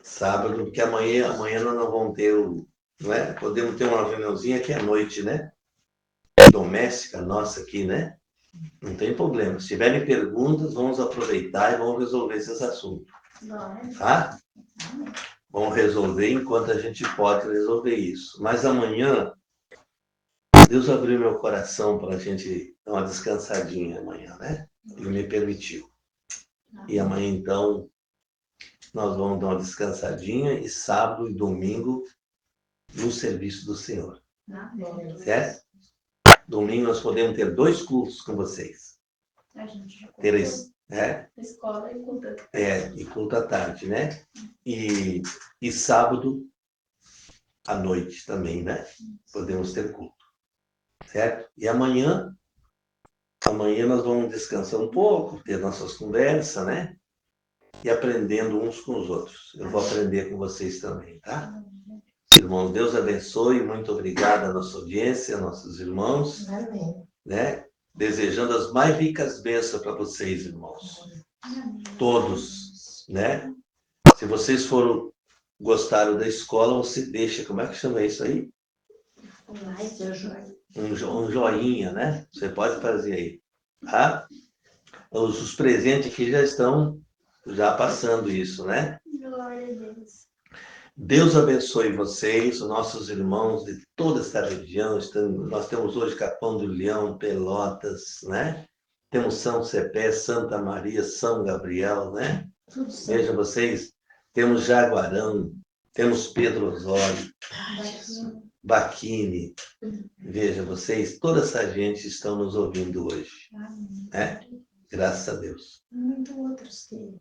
Sábado, porque amanhã nós não vamos ter não é? Podemos ter uma reuniãozinha que é à noite, né? Doméstica nossa aqui, né? Não tem problema. Se tiverem perguntas, vamos aproveitar e vamos resolver esses assuntos. Tá? Vamos resolver enquanto a gente pode resolver isso. Mas amanhã, Deus abriu meu coração para a gente dar uma descansadinha amanhã, né? Ele me permitiu. E amanhã, então, nós vamos dar uma descansadinha e sábado e domingo no serviço do Senhor. Certo? Domingo nós podemos ter 2 cultos com vocês. A gente já Ter escola e culto. e culto à tarde, né? E sábado à noite também, né? Podemos ter culto. Certo? E amanhã nós vamos descansar um pouco, ter nossas conversas, né? E aprendendo uns com os outros. Eu vou aprender com vocês também, tá? Irmãos, Deus abençoe. Muito obrigado à nossa audiência, nossos irmãos. Amém. Né? Desejando as mais ricas bênçãos para vocês, irmãos. Todos, né? Se vocês gostaram da escola, você deixa, como é que chama isso aí? Um joinha, né? Você pode fazer aí, tá? Os presentes aqui já estão passando isso, né? Glória a Deus. Deus abençoe vocês, os nossos irmãos de toda esta região. Nós temos hoje Capão do Leão, Pelotas, né? Temos São Cepé, Santa Maria, São Gabriel, né? Vejam vocês, temos Jaguarão, temos Pedro Osório, Baquini. Vejam vocês, toda essa gente estão nos ouvindo hoje. Né? Graças a Deus.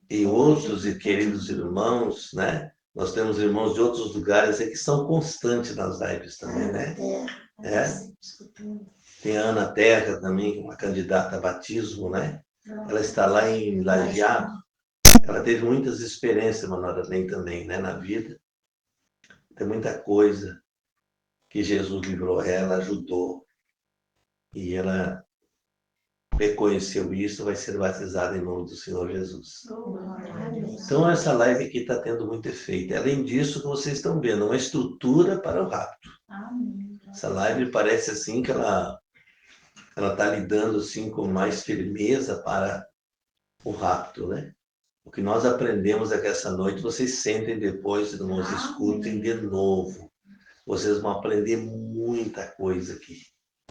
E outros e queridos irmãos, né? Nós temos irmãos de outros lugares que são constantes nas lives também, né? Tem a Ana Terra também, uma candidata a batismo, né? Ela está lá em Lajeado. Ela teve muitas experiências, Manoel, também, né? Na vida. Tem muita coisa que Jesus livrou ela, ajudou. E ela reconheceu isso, vai ser batizada em nome do Senhor Jesus. Então, essa live aqui está tendo muito efeito. Além disso, que vocês estão vendo, uma estrutura para o rapto. Essa live parece assim que ela está lidando assim, com mais firmeza para o rapto, né? O que nós aprendemos é que essa noite vocês sentem depois, irmãos, escutem de novo. Vocês vão aprender muita coisa aqui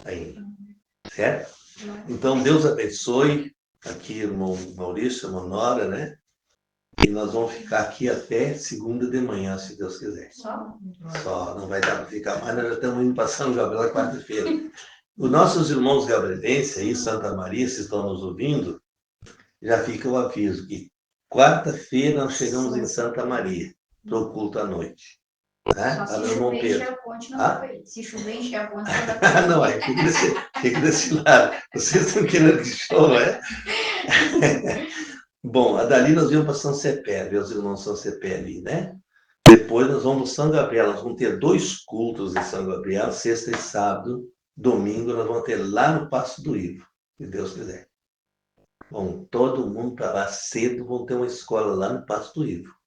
ainda. Certo? Então, Deus abençoe. Aqui, irmão Maurício, irmã Nora, né? E nós vamos ficar aqui até segunda de manhã, se Deus quiser. Só, não vai dar para ficar mais, nós já estamos indo para São Gabriel quarta-feira. Os nossos irmãos gabrielenses aí, Santa Maria, se estão nos ouvindo, já fica o aviso que quarta-feira nós chegamos em Santa Maria, para o culto à noite. Né? Só se chover, encher a ponte, não dá para ir. Se chover, encher a ponte, não dá para ir. Não, aí fica desse lado. Vocês estão querendo que show, é? Bom, dali nós vamos para São Cepé, ver os irmãos São Cepé ali, né? Depois nós vamos para São Gabriel. Nós vamos ter 2 cultos em São Gabriel, sexta e sábado. Domingo nós vamos ter lá no Passo do Ivo, se Deus quiser. Bom, todo mundo para lá cedo, vão ter uma escola lá no Passo do Ivo.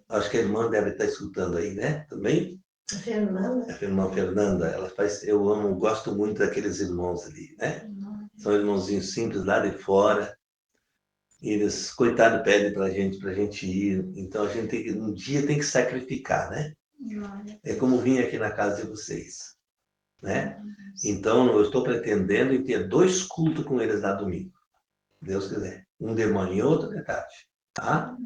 Acho que a irmã deve estar escutando aí, né? Também? Fernanda. A irmã Fernanda, ela faz, gosto muito daqueles irmãos ali, né? São irmãozinhos simples lá de fora. E eles, coitado, pedem para a gente ir. Então a gente um dia tem que sacrificar, né? É como vir aqui na casa de vocês, né? Então eu estou pretendendo em ter 2 cultos com eles lá domingo, se Deus quiser. Um de manhã e outro de tarde, tá?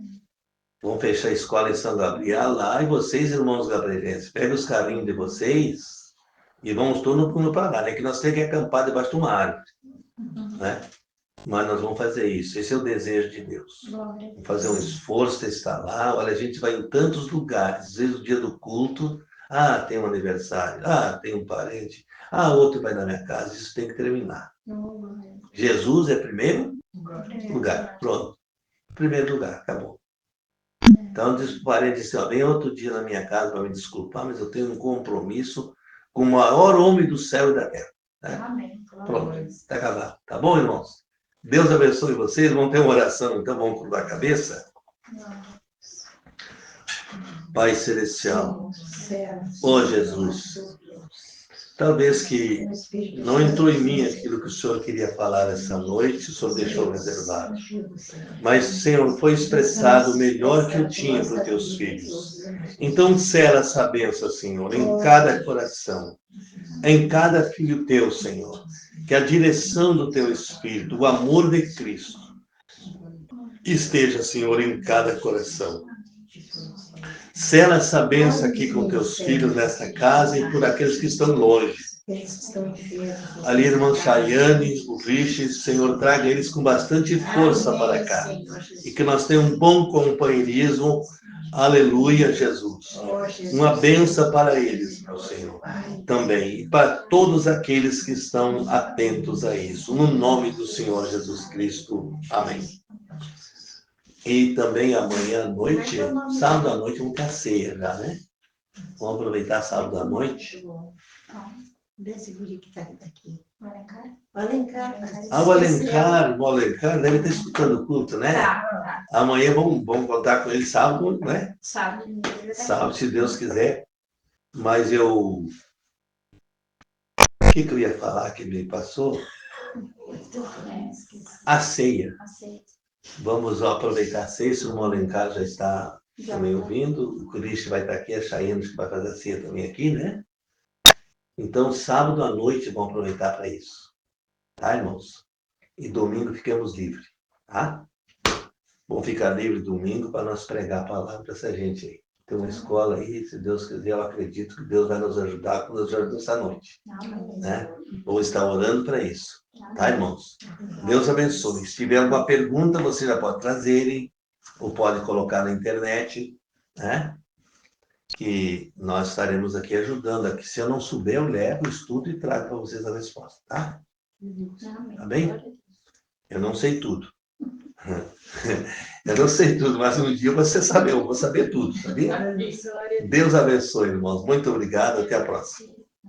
Vamos fechar a escola em São Gabriel lá, e vocês, irmãos gabrielenses, pegam os carrinhos de vocês e vamos todo mundo para lá, né? Que nós temos que acampar debaixo de uma árvore, né? Mas nós vamos fazer isso. Esse é o desejo de Deus. Vamos fazer um esforço, estar lá. Olha, a gente vai em tantos lugares. Às vezes, o dia do culto, tem um aniversário, tem um parente, outro vai na minha casa. Isso tem que terminar. Jesus é primeiro lugar. Pronto. Primeiro lugar, acabou. Então, diz o parente assim, vem outro dia na minha casa para me desculpar, mas eu tenho um compromisso com o maior homem do céu e da terra. Né? Amém. Pronto, está acabado. Tá bom, irmãos? Deus abençoe vocês. Vamos ter uma oração, então vamos curvar a cabeça. Pai Celestial, ó Jesus, talvez que não entrou em mim aquilo que o Senhor queria falar essa noite, o Senhor deixou reservado. Mas, Senhor, foi expressado o melhor que eu tinha para os teus filhos. Então, sela essa bênção, Senhor, em cada coração, em cada filho teu, Senhor. Que a direção do teu Espírito, o amor de Cristo, esteja, Senhor, em cada coração. Sela essa bênção aqui com teus filhos nesta casa e por aqueles que estão longe. Ali, irmã Chayane, o Vixe, Senhor, traga eles com bastante força para cá. E que nós tenhamos um bom companheirismo. Aleluia, Jesus. Uma benção para eles, meu Senhor, também. E para todos aqueles que estão atentos a isso. No nome do Senhor Jesus Cristo. Amém. E também amanhã à noite, sábado à noite, vamos ter a ceia já, né? Vamos aproveitar sábado à noite. Desse guri que está aqui. O Alencar? O O Alencar deve estar escutando o culto, né? Tá. Amanhã vamos contar com ele sábado, né? Sábado, Sábado, se Deus quiser. Mas o que eu ia falar que me passou? A ceia. Vamos aproveitar a ceia, se o irmão Alencar já está também ouvindo. O Cristo vai estar aqui, a Chayane que vai fazer a ceia também aqui, né? Então, sábado à noite, vamos aproveitar para isso. Tá, irmãos? E domingo ficamos livres, tá? Vamos ficar livres domingo para nós pregar a palavra para essa gente aí. Tem uma escola aí, se Deus quiser, eu acredito que Deus vai nos ajudar quando nos ajudar essa noite. Né? Vou estar orando para isso. Tá, irmãos? Deus abençoe. Se tiver alguma pergunta, você já pode trazerem, ou pode colocar na internet, né? Que nós estaremos aqui ajudando. Aqui, se eu não souber, eu levo, estudo e trago para vocês a resposta, tá? Tá bem? Eu não sei tudo. Eu não sei tudo, mas um dia você sabe, eu vou saber tudo, sabia? Deus abençoe, irmãos. Muito obrigado, até a próxima.